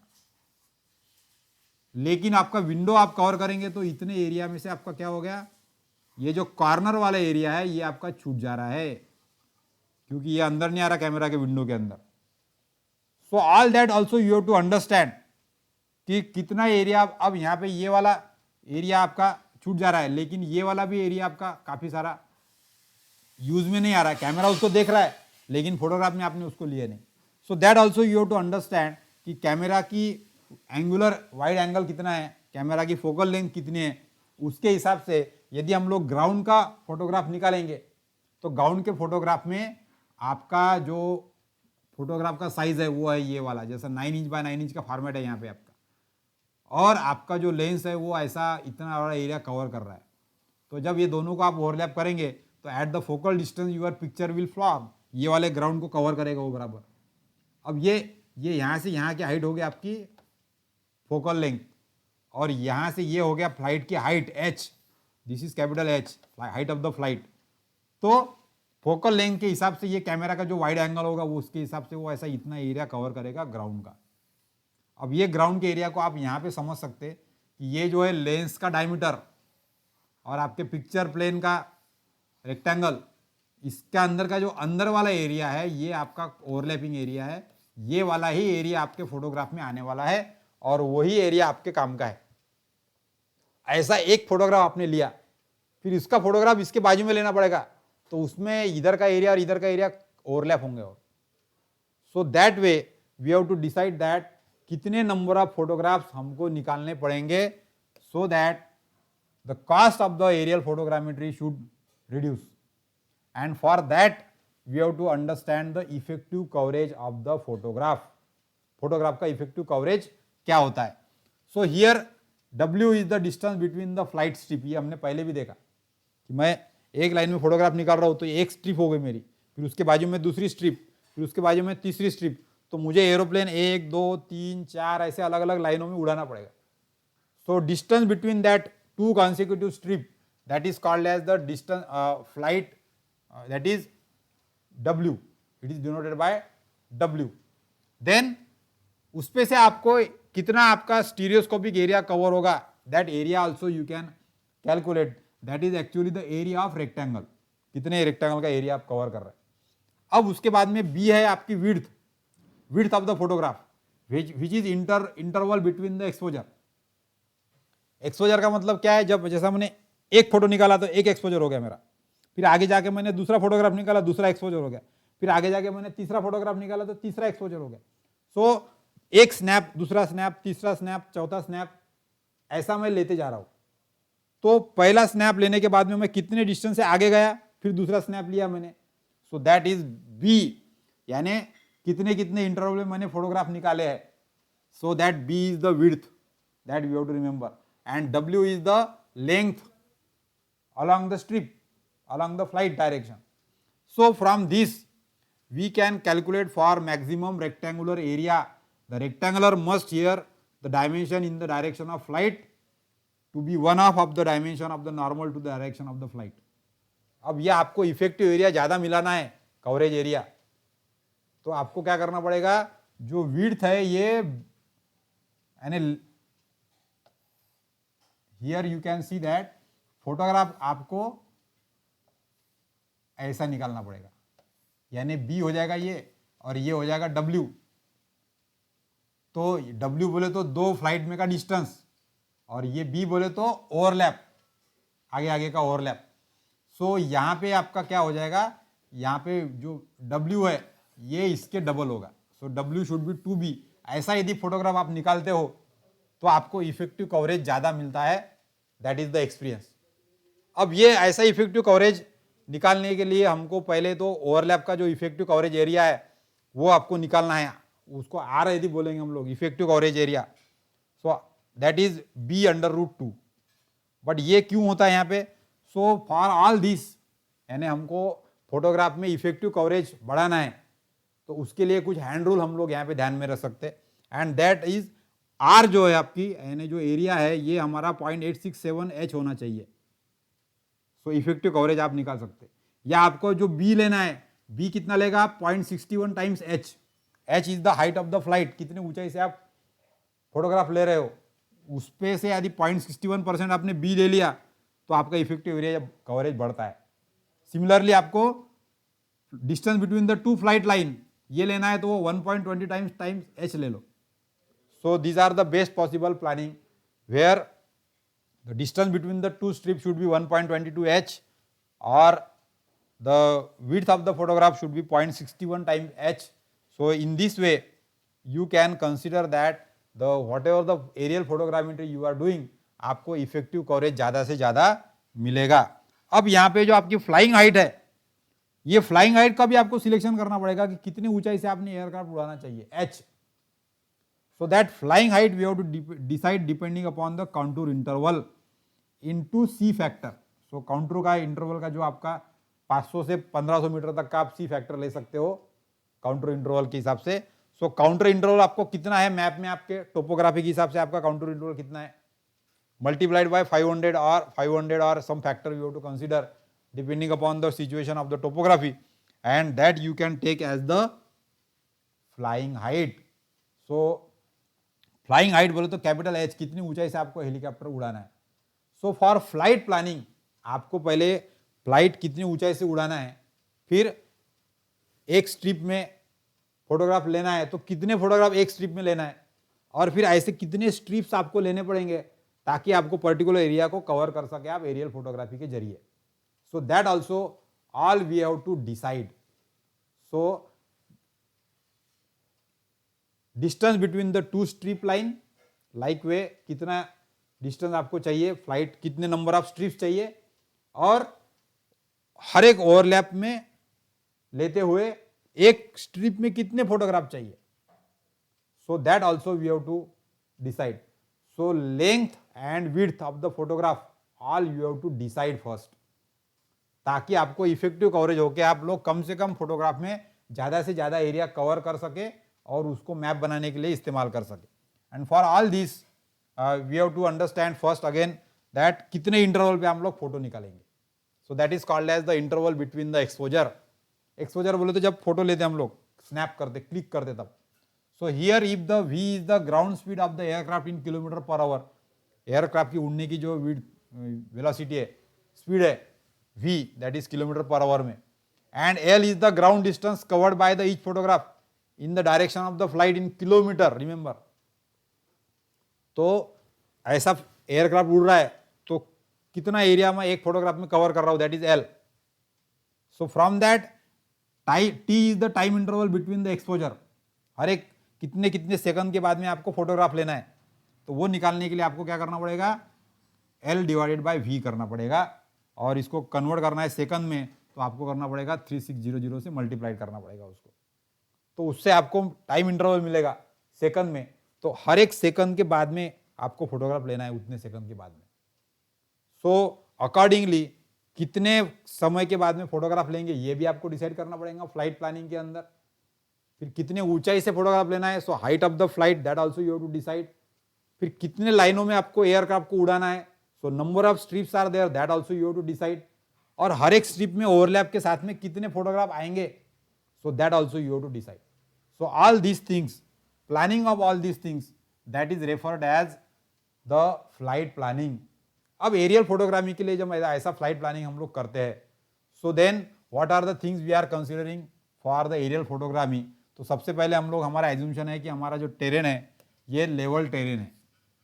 लेकिन आपका विंडो आप कवर करेंगे तो इतने एरिया में से आपका क्या हो गया, ये जो कॉर्नर वाला एरिया है ये आपका छूट जा रहा है, क्योंकि ये अंदर नहीं आ रहा कैमरा के विंडो के अंदर। So all that also you have to understand कि कितना एरिया, अब यहाँ पे ये वाला एरिया आपका छूट जा रहा है, लेकिन ये वाला भी एरिया आपका काफी सारा यूज में नहीं आ रहा है, कैमरा उसको देख रहा है लेकिन फोटोग्राफ में आपने उसको लिया नहीं। So that also you have to understand कि कैमरा की एंगुलर वाइड एंगल कितना है, कैमरा की फोकल लेंथ कितनी है, उसके हिसाब से यदि हम लोग ग्राउंड का फोटोग्राफ निकालेंगे तो ग्राउंड के फोटोग्राफ में आपका जो फोटोग्राफ का साइज है वो है ये वाला, जैसा 9 इंच बाय 9 इंच का फॉर्मेट है यहाँ पे आपका, और आपका जो लेंस है वो ऐसा इतना बड़ा एरिया कवर कर रहा है। तो जब ये दोनों को आप ओवरलैप करेंगे तो at the focal distance your picture will form, ये वाले ग्राउंड को कवर करेगा वो बराबर। अब ये यहाँ से यहाँ की हाइट हो गई आपकी फोकल लेंथ, और यहाँ से ये हो गया फ्लाइट की height h, this is capital H, height of the flight. तो फोकल लेंथ के हिसाब से ये कैमरा का जो वाइड एंगल होगा वो उसके हिसाब से वो ऐसा इतना एरिया कवर करेगा ग्राउंड का। अब ये ग्राउंड के एरिया को आप यहाँ पे समझ सकते कि ये जो है लेंस का डायमीटर और आपके पिक्चर प्लेन का रेक्टेंगल, इसका अंदर का जो अंदर वाला एरिया है ये आपका ओवरलैपिंग एरिया है, ये वाला ही एरिया आपके फोटोग्राफ में आने वाला है, और वही एरिया आपके काम का है। ऐसा एक फोटोग्राफ आपने लिया, फिर इसका फोटोग्राफ इसके बाजू में लेना पड़ेगा, तो उसमें इधर का एरिया और इधर का एरिया ओवरलैप होंगे। और so that way we have to decide that कितने नंबर ऑफ फोटोग्राफ्स हमको निकालने पड़ेंगे, so that the cost of the aerial photogrammetry should reduce, and for that we have to understand the effective coverage of the photograph. Photograph का effective coverage क्या होता है। So here W is the distance between the flight strip, ये हमने पहले भी देखा कि मैं एक लाइन में फोटोग्राफ निकाल रहा हूँ तो एक स्ट्रिप हो गई मेरी, फिर उसके बाजू में दूसरी स्ट्रिप, फिर उसके बाजू में तीसरी स्ट्रिप, तो मुझे एरोप्लेन 1 2 3 4 ऐसे अलग अलग लाइनों में उड़ाना पड़ेगा। सो distance between that 2 consecutive strip that is called as the distance flight, that is W, it is denoted by W. Then उस पे से आपको कितना आपका स्टीरियोस्कोपिक एरिया कवर होगा, that area also you can calculate, that is actually the area of rectangle, कितने rectangle का area आप कवर कर रहे हैं। अब उसके बाद में बी है आपकी width of the photograph which is interval between the exposure. Exposure का मतलब क्या है, जब जैसा मैंने एक फोटो निकाला तो एक एक्सपोजर हो गया मेरा, फिर आगे जाके मैंने दूसरा फोटोग्राफ निकाला, दूसरा एक्सपोजर हो गया, फिर आगे जाके मैंने तीसरा फोटोग्राफ निकाला तो तीसरा एक्सपोजर हो गया। सो एक स्नैप, दूसरा स्नैप, तीसरा स्नैप, चौथा स्नैप, ऐसा मैं लेते जा रहा हूं। तो पहला स्नैप लेने के बाद में मैं कितने डिस्टेंस से आगे गया, फिर दूसरा स्नैप लिया मैंने, सो दैट इज बी, यानी कितने कितने इंटरवल में मैंने फोटोग्राफ निकाले हैं। So that B is the width, that we have to remember, and W is the length along the strip, along the flight direction. So from this we can calculate for maximum rectangular area. The rectangular must here the dimension in the direction of flight to be 1/2 of the dimension of the normal to the direction of the flight. अब ये आपको effective area ज्यादा मिलाना है, coverage area, तो आपको क्या करना पड़ेगा, जो विड्थ है ये यानी here you can see that photograph आपको ऐसा निकालना पड़ेगा, यानी बी हो जाएगा ये और ये हो जाएगा डब्ल्यू। तो डब्ल्यू बोले तो दो फ्लाइट में का डिस्टेंस, और ये बी बोले तो ओवरलैप, आगे आगे का ओवरलैप। सो यहाँ पे आपका क्या हो जाएगा, यहाँ पे जो डब्ल्यू है ये इसके डबल होगा, so W should be 2b। ऐसा यदि फोटोग्राफ आप निकालते हो तो आपको इफेक्टिव कवरेज ज़्यादा मिलता है, दैट इज द एक्सपीरियंस। अब ये ऐसा इफेक्टिव कवरेज निकालने के लिए हमको पहले तो ओवरलैप का जो इफेक्टिव कवरेज एरिया है वो आपको निकालना है, उसको आर यदि बोलेंगे हम लोग effective coverage area, so that is b/√2। But ये क्यों होता है यहाँ पे, सो फॉर ऑल दिस, यानी हमको फोटोग्राफ में इफेक्टिव कवरेज बढ़ाना है तो उसके लिए कुछ हैंड रूल हम लोग यहाँ पे ध्यान में रख सकते हैं, एंड दैट इज आर जो है आपकी, यानी जो एरिया है ये हमारा 0.867 होना चाहिए। तो इफेक्टिव कवरेज आप निकाल सकते हैं। या आपको जो बी लेना है, बी कितना लेगा, 0.61 times H. H is the height of the flight, कितने ऊंचाई से आप फोटोग्राफ ले रहे हो, उस पे से यदि 0.61% आपने बी ले लिया तो आपका इफेक्टिव एरिया कवरेज बढ़ता है। सिमिलरली आपको distance between the two flight line ये लेना है तो वो 1.20 टाइम्स एच ले लो। So these are the best possible planning where the distance between the two strips should be 1.22 h, or the width of the photograph should be 0.61 times h. So in this way you can consider that the whatever the aerial photogrammetry you are doing, आपको effective coverage ज़्यादा से ज़्यादा मिलेगा। अब यहाँ पे जो आपकी फ्लाइंग हाइट है, ये फ्लाइंग हाइट का भी आपको सिलेक्शन करना पड़ेगा कि कितनी ऊंचाई से आपने एयरक्राफ्ट उड़ाना चाहिए, h. So that flying height we have to decide depending upon the contour interval into C factor. So contour का इंटरवल का जो आपका 500 से 1500 मीटर तक का आप C फैक्टर ले सकते हो काउंटर इंटरवल के हिसाब से। सो काउंटर इंटरवल आपको कितना है, मैप में आपके टोपोग्राफी के हिसाब से आपका काउंटर इंटरवल कितना है, मल्टीप्लाइड बाय 500 और some factor you have to consider depending upon the situation of the topography, and that you can take as the flying height. So flying height बोले तो कैपिटल एच, कितनी ऊंचाई से आपको helicopter उड़ाना है। सो फॉर फ्लाइट प्लानिंग आपको पहले फ्लाइट कितनी ऊंचाई से उड़ाना है, फिर एक स्ट्रिप में फोटोग्राफ लेना है तो कितने फोटोग्राफ एक स्ट्रिप में लेना है, और फिर ऐसे कितने स्ट्रिप्स आपको लेने पड़ेंगे ताकि आपको पर्टिकुलर एरिया को कवर कर सके आप एरियल फोटोग्राफी के जरिए। So that also all we have to decide. So distance between the two strip line, likewise कितना डिस्टेंस आपको चाहिए, फ्लाइट कितने नंबर ऑफ स्ट्रिप्स चाहिए, और हर एक ओवरलैप में लेते हुए एक स्ट्रिप में कितने फोटोग्राफ चाहिए। So that also we have to decide. So length and width of the photograph all you have to decide first, ताकि आपको इफेक्टिव कवरेज होके आप लोग कम से कम फोटोग्राफ में ज्यादा से ज्यादा एरिया कवर कर सके और उसको मैप बनाने के लिए इस्तेमाल कर सके। And for all this we have to understand first again that कितने इंटरवल पे हम लोग फोटो निकालेंगे. So that is called as the interval between the exposure. Exposure बोले तो जब फोटो लेते हम लोग, स्नैप करते, क्लिक करते तब. So here if the v is the ground speed of the aircraft in kilometre per hour, aircraft की उड़ने की जो वेलोसिटी है, स्पीड है, v that is kilometre per hour में, and l is the ground distance covered by the each photograph in the direction of the flight in kilometre, remember. तो ऐसा aircraft उड़ रहा है तो कितना एरिया में एक फोटोग्राफ में कवर कर रहा हूं, that is l. So from that t is the time interval between the exposure. हर एक कितने कितने सेकंड के बाद में आपको फोटोग्राफ लेना है, तो वो निकालने के लिए आपको क्या करना पड़ेगा, l डिवाइडेड बाय v करना पड़ेगा. और इसको कन्वर्ट करना है सेकंड में, तो आपको करना पड़ेगा 3600 से मल्टीप्लाइड करना पड़ेगा उसको. तो उससे आपको टाइम इंटरवल मिलेगा सेकंड में. तो हर एक सेकंड के बाद में आपको फोटोग्राफ लेना है, उतने सेकंड के बाद में. सो अकॉर्डिंगली कितने समय के बाद में फोटोग्राफ लेंगे ये भी आपको डिसाइड करना पड़ेगा फ्लाइट प्लानिंग के अंदर. फिर कितने ऊंचाई से फोटोग्राफ लेना है, so height of the flight that also you have to decide. फिर कितने लाइनों में आपको एयरक्राफ्ट को उड़ाना है, so number of strips are there, that also you have to decide. और हर एक स्ट्रिप में ओवरलैप के साथ में कितने फोटोग्राफ आएंगे, so that also you have to decide. So all these things, planning of all these things, that is referred as the flight planning. अब एरियल फोटोग्राफी के लिए जब ऐसा फ्लाइट प्लानिंग हम लोग करते हैं, so then what are the things we are considering for the aerial photography. तो सबसे पहले हम लोग, हमारा एज्यूम्शन है कि हमारा जो टेरेन है ये लेवल टेरेन है,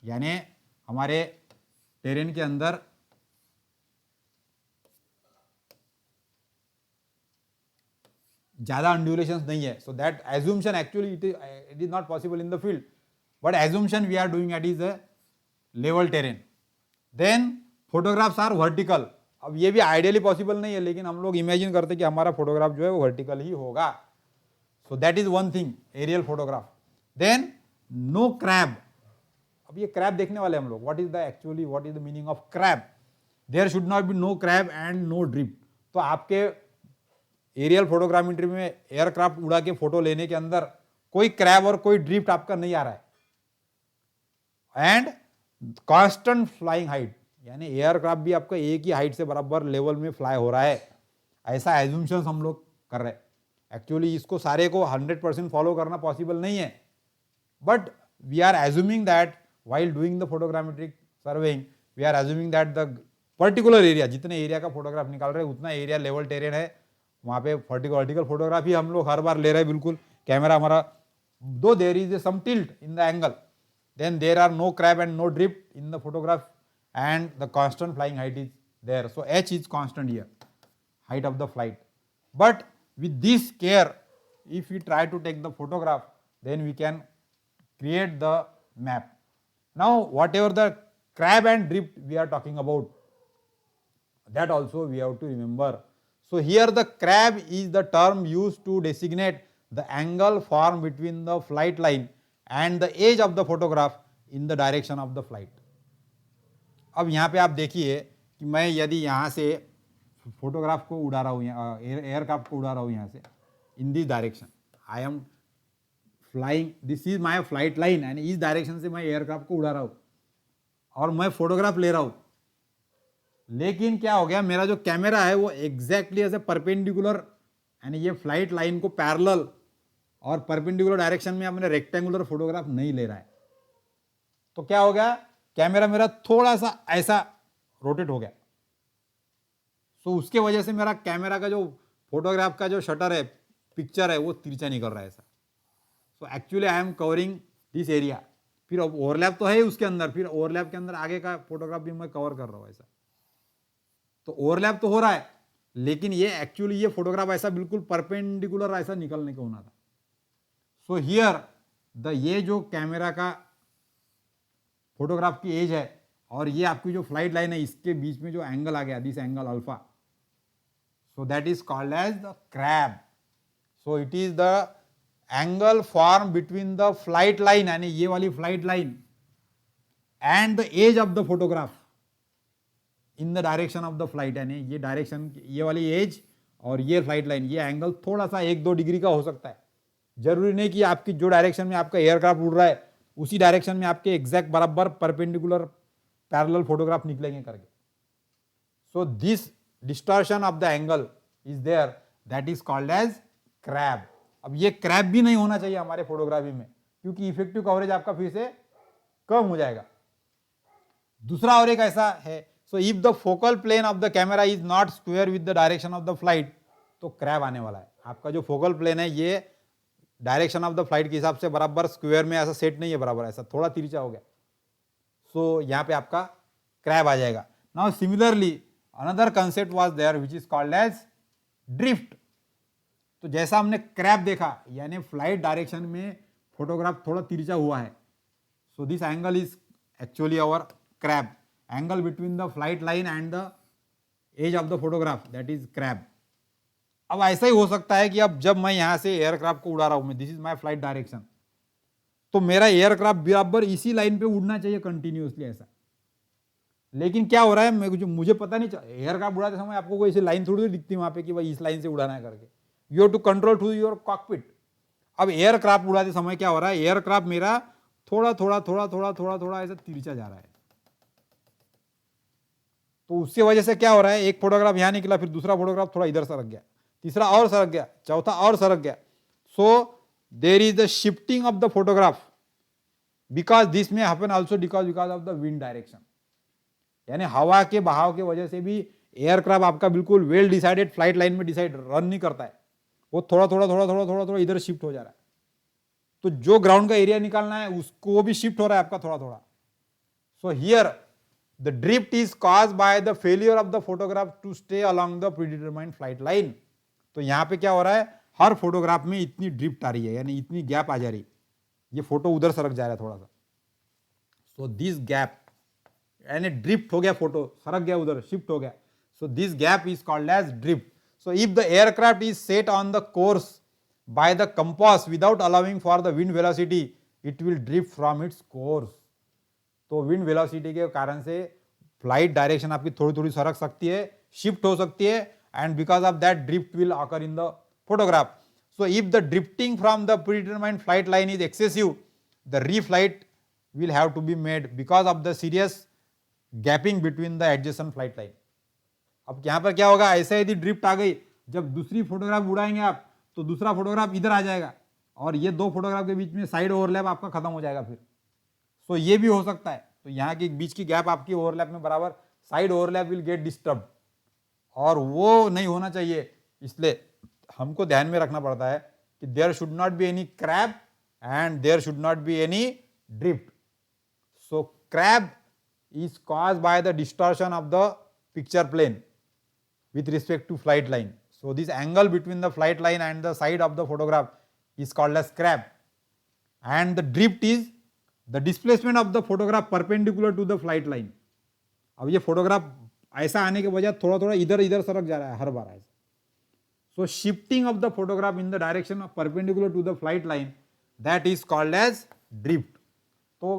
यानी हमारे टेरेन के अंदर ज्यादा अंड्यूलेशंस नहीं है. So that assumption actually it is not possible in the field, but assumption we are doing at is a level terrain. Then photographs are vertical. अब ये भी आइडियली पॉसिबल नहीं है, लेकिन हम लोग इमेजिन करते हैं कि हमारा फोटोग्राफ जो है वो वर्टिकल ही होगा. So that is one thing, aerial photograph. Then no crab. अब ये क्रैब देखने वाले हम लोग, what is the meaning of crab. There should not be no crab and no drift. तो आपके एरियल फोटोग्रामेट्री में एयरक्राफ्ट उड़ा के फोटो लेने के अंदर कोई क्रैब और कोई ड्रिफ्ट आपका नहीं आ रहा है. एंड कांस्टेंट फ्लाइंग हाइट, यानी एयरक्राफ्ट भी आपका एक ही हाइट से बराबर लेवल में फ्लाई हो रहा है, ऐसा एज्यूम्शन हम लोग कर रहे हैं. एक्चुअली इसको सारे को 100% फॉलो करना पॉसिबल नहीं है, but we are assuming that while doing the photogrammetric surveying, we are assuming that the particular area, जितने एरिया का फोटोग्राफ निकाल रहे हैं उतना एरिया लेवल टेरेन है, वहाँ पे वर्टिकल फोटोग्राफी हम लोग हर बार ले रहे हैं. बिल्कुल कैमरा हमारा, दो there is some tilt in the angle, then there are no crab and no drift in the photograph, and the constant flying height is there. So h is constant here, height of the flight. But with this care, if we try to take the photograph, then we can create the map. Now whatever the crab and drift we are talking about, that also we have to remember. So here the crab is the term used to designate the angle formed between the flight line and the edge of the photograph in the direction of the flight. अब यहाँ पे आप देखिए कि मैं यदि यहाँ से फोटोग्राफ को उड़ा रहा हूँ, एयरक्राफ्ट को उड़ा रहा हूँ यहाँ से in this direction, I am flying, this is my flight line, and इस डायरेक्शन से मैं एयरक्राफ्ट को उड़ा रहा हूँ और मैं फोटोग्राफ ले रहा हूँ. लेकिन क्या हो गया, मेरा जो कैमरा है वो एग्जैक्टली ऐसे परपेंडिकुलर, यानी ये फ्लाइट लाइन को पैरेलल और परपेंडिकुलर डायरेक्शन में अपने रेक्टेंगुलर फोटोग्राफ नहीं ले रहा है. तो क्या हो गया, कैमरा मेरा थोड़ा सा ऐसा रोटेट हो गया. सो उसके वजह से मेरा कैमरा का जो फोटोग्राफ का जो शटर है, पिक्चर है, वो तिरछा निकल रहा है ऐसा. So actually I am covering this area. फिर ओवरलैप तो है उसके अंदर, फिर ओवरलैप के अंदर आगे का फोटोग्राफ भी मैं कवर कर रहा हूँ ऐसा. तो ओवरलैप तो हो रहा है, लेकिन ये एक्चुअली ये फोटोग्राफ ऐसा बिल्कुल परपेंडिकुलर ऐसा निकलने को होना था. सो हियर ये जो कैमरा का फोटोग्राफ की एज है और ये आपकी जो फ्लाइट लाइन है, इसके बीच में जो एंगल आ गया, this angle alpha, so that is called as the crab. So it is the angle form between the flight line, यानी ये वाली flight line, and the edge of the photograph in the direction of the flight. यानी ये direction, ये वाली as और ये flight line, ये एंगल थोड़ा सा 1-2 डिग्री का हो सकता है. जरूरी नहीं कि आपकी जो डायरेक्शन में आपका एयरक्राफ्ट उड़ रहा है उसी डायरेक्शन में आपके एग्जैक्ट बराबर परपेंडिकुलर पैरेलल फोटोग्राफ निकलेंगे करके. So this distortion of the angle is there, that is called as crab. अब ये क्रैब भी नहीं होना चाहिए हमारे फोटोग्राफी में, क्योंकि इफेक्टिव कवरेज आपका फिर से कम हो जाएगा. दूसरा और एक ऐसा है, so if the focal plane of the camera is not square with the direction of the flight, तो क्रैब आने वाला है. आपका जो फोकल प्लेन है ये डायरेक्शन ऑफ द फ्लाइट के हिसाब से बराबर स्क्वायर में ऐसा सेट नहीं है, बराबर ऐसा थोड़ा तिरछा हो गया, सो यहाँ पे आपका क्रैब आ जाएगा. Now similarly another concept was there which is called as drift. तो जैसा हमने क्रैब देखा, यानी फ्लाइट डायरेक्शन में फोटोग्राफ थोड़ा तिरछा हुआ है, so this angle is actually our crab. Angle between the flight line and the edge of the photograph, that is crab. अब ऐसा ही हो सकता है कि अब जब मैं यहां से एयरक्राफ्ट को उड़ा रहा हूं, मैं this is my flight direction, तो मेरा एयरक्राफ्ट बराबर इसी लाइन पे उड़ना चाहिए कंटिन्यूअसली ऐसा. लेकिन क्या हो रहा है, मुझे पता नहीं, एयरक्राफ्ट उड़ाते समय आपको कोई ऐसी लाइन थोड़ी दिखती वहां पे कि भाई इस लाइन से उड़ाना है करके. You have to control through your cockpit. अब एयरक्राफ्ट उड़ाते समय क्या हो रहा है, एयरक्राफ्ट मेरा थोड़ा थोड़ा थोड़ा थोड़ा थोड़ा थोड़ा ऐसा तिरछा जा रहा है. तो उसकी वजह से क्या हो रहा है, एक फोटोग्राफ यहां निकला, फिर दूसरा फोटोग्राफ थोड़ा इधर सरक गया, तीसरा और सरक गया, चौथा और सरक गया. So there is the shifting of the photograph, because this में happen also because of the wind direction. यानी हवा के बहाव की वजह से भी एयरक्राफ्ट आपका बिल्कुल वेल डिसाइडेड फ्लाइट लाइन में डिसाइड रन नहीं करता है, वो थोड़ा थोड़ा थोड़ा थोड़ा थोड़ा थोड़ा इधर शिफ्ट हो जा रहा है. तो जो ग्राउंड का एरिया निकालना है उसको भी शिफ्ट हो रहा है आपका थोड़ा थोड़ा. So here the drift is caused by the failure of the photograph to stay along the predetermined flight line. तो यहां पे क्या हो रहा है, हर फोटोग्राफ में इतनी ड्रिफ्ट आ रही है, यानी इतनी गैप आ जा रही है, ये फोटो उधर सरक जा रहा है थोड़ा सा. सो दिस गैप, यानी ड्रिफ्ट हो गया, फोटो सरक गया उधर, शिफ्ट हो गया. So this gap is called as drift. So if the aircraft is set on the course by the compass without allowing for the wind velocity, it will drift from its course. तो wind velocity के कारण से flight direction आपकी थोड़ी थोड़ी सरक सकती है, शिफ्ट हो सकती है, and because of that drift will occur in the photograph. So if the drifting from the predetermined flight line is excessive, the reflight will have to be made because of the serious gapping between the adjacent flight line. अब यहाँ पर क्या होगा, ऐसे यदि drift आ गई, जब दूसरी फोटोग्राफ उड़ाएंगे आप, तो दूसरा फोटोग्राफ इधर आ जाएगा और ये दो फोटोग्राफ के बीच में साइड ओवरलैप आपका खत्म हो जाएगा फिर. सो ये भी हो सकता है. तो यहाँ की बीच की गैप आपकी ओवरलैप में बराबर, side overlap will get disturb, और वो नहीं होना चाहिए. इसलिए हमको ध्यान में रखना पड़ता है कि there should not be any crab and there should not be any drift. So crab is caused by the distortion of the picture plane with respect to flight line. So this angle between the flight line and the side of the photograph is called as crab. And the drift is the displacement of the photograph perpendicular to the flight line. अब ये photograph ऐसा आने के बजाय थोड़ा थोड़ा इधर इधर सरक जा रहा है हर बार ऐसा. So shifting of the photograph in the direction of perpendicular to the flight line, that is called as drift. तो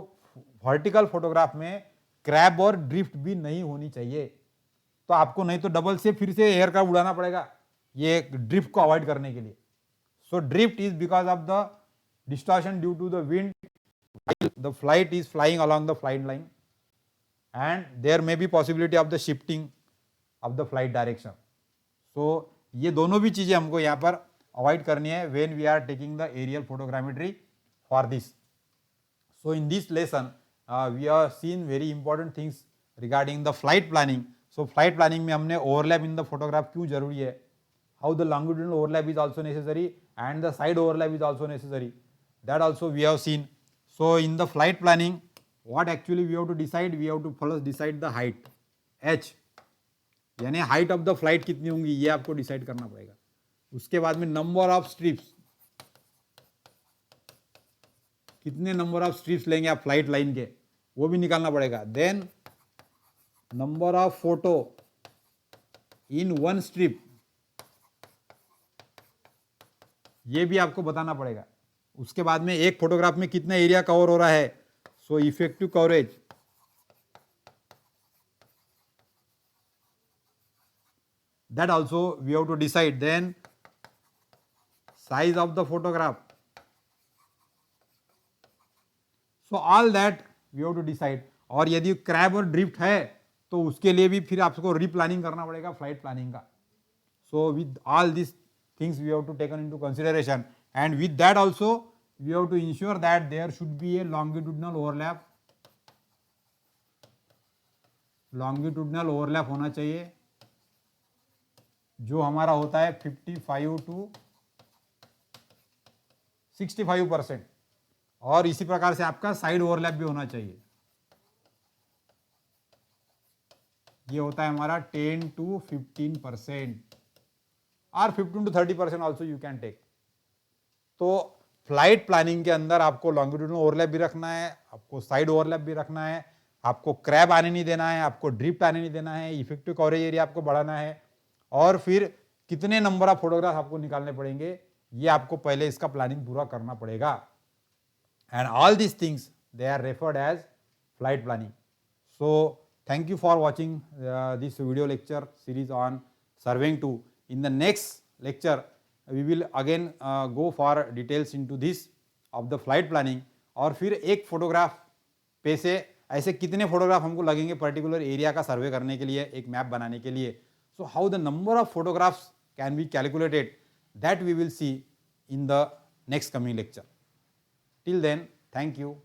वर्टिकल फोटोग्राफ में क्रैब और ड्रिफ्ट भी नहीं होनी चाहिए. तो आपको नहीं तो डबल से फिर से एयरक्राफ्ट उड़ाना पड़ेगा ये ड्रिफ्ट को अवॉइड करने के लिए. So drift is because of the distortion due to the wind, the flight is flying along the flight line and there may be possibility of the shifting of the flight direction. सो ये दोनों भी चीजें हमको यहाँ पर avoid करनी है when we are taking the aerial photogrammetry for this. So in this lesson we are seen very important things regarding the flight planning. So flight planning में हमने ओवरलैप इन द फोटोग्राफ क्यों जरूरी है, how the longitudinal overlap is also necessary and the side overlap is also necessary, that also we have seen. So in the flight planning what actually we have to decide, we have to first decide the height h, यानी height of the flight कितनी होंगी ये आपको decide करना पड़ेगा. उसके बाद में नंबर ऑफ स्ट्रिप्स, कितने नंबर ऑफ स्ट्रिप्स लेंगे आप फ्लाइट लाइन के वो भी निकालना पड़ेगा. Then number of photo in one strip, ये भी आपको बताना पड़ेगा. उसके बाद में एक फोटोग्राफ में कितना एरिया कवर हो रहा है, so effective coverage, that also we have to decide. Then size of the photograph, so all that we have to decide. और यदि क्रैब और ड्रिफ्ट है तो उसके लिए भी फिर आपको रीप्लानिंग करना पड़ेगा फ्लाइट प्लानिंग का. So with all these things we have to take into consideration, and with that also we have to ensure that there should be a longitudinal overlap. Longitudinal overlap होना चाहिए जो हमारा होता है 55 to 65%, और इसी प्रकार से आपका साइड ओवरलैप भी होना चाहिए. ये होता है हमारा 10 to 15% और 15 to 30% also you can take. तो फ्लाइट प्लानिंग के अंदर आपको लॉन्गिट्यूडनल ओवरलैप भी रखना है, आपको साइड ओवरलैप भी रखना है, आपको क्रैब आने नहीं देना है, आपको ड्रिफ्ट आने नहीं देना है, इफेक्टिव कवरेज एरिया आपको बढ़ाना है, और फिर कितने नंबर ऑफ फोटोग्राफ आपको निकालने पड़ेंगे ये आपको पहले इसका प्लानिंग पूरा करना पड़ेगा. And all these things they are referred as flight planning. So thank you for watching this video lecture series on surveying 2. In the next lecture we will again go for details into this of the flight planning, और फिर एक photograph पे से ऐसे कितने photograph हमको लगेंगे particular area का सर्वे करने के लिए, एक मैप बनाने के लिए. So how the number of photographs can be calculated, that we will see in the next coming lecture. Till then, thank you.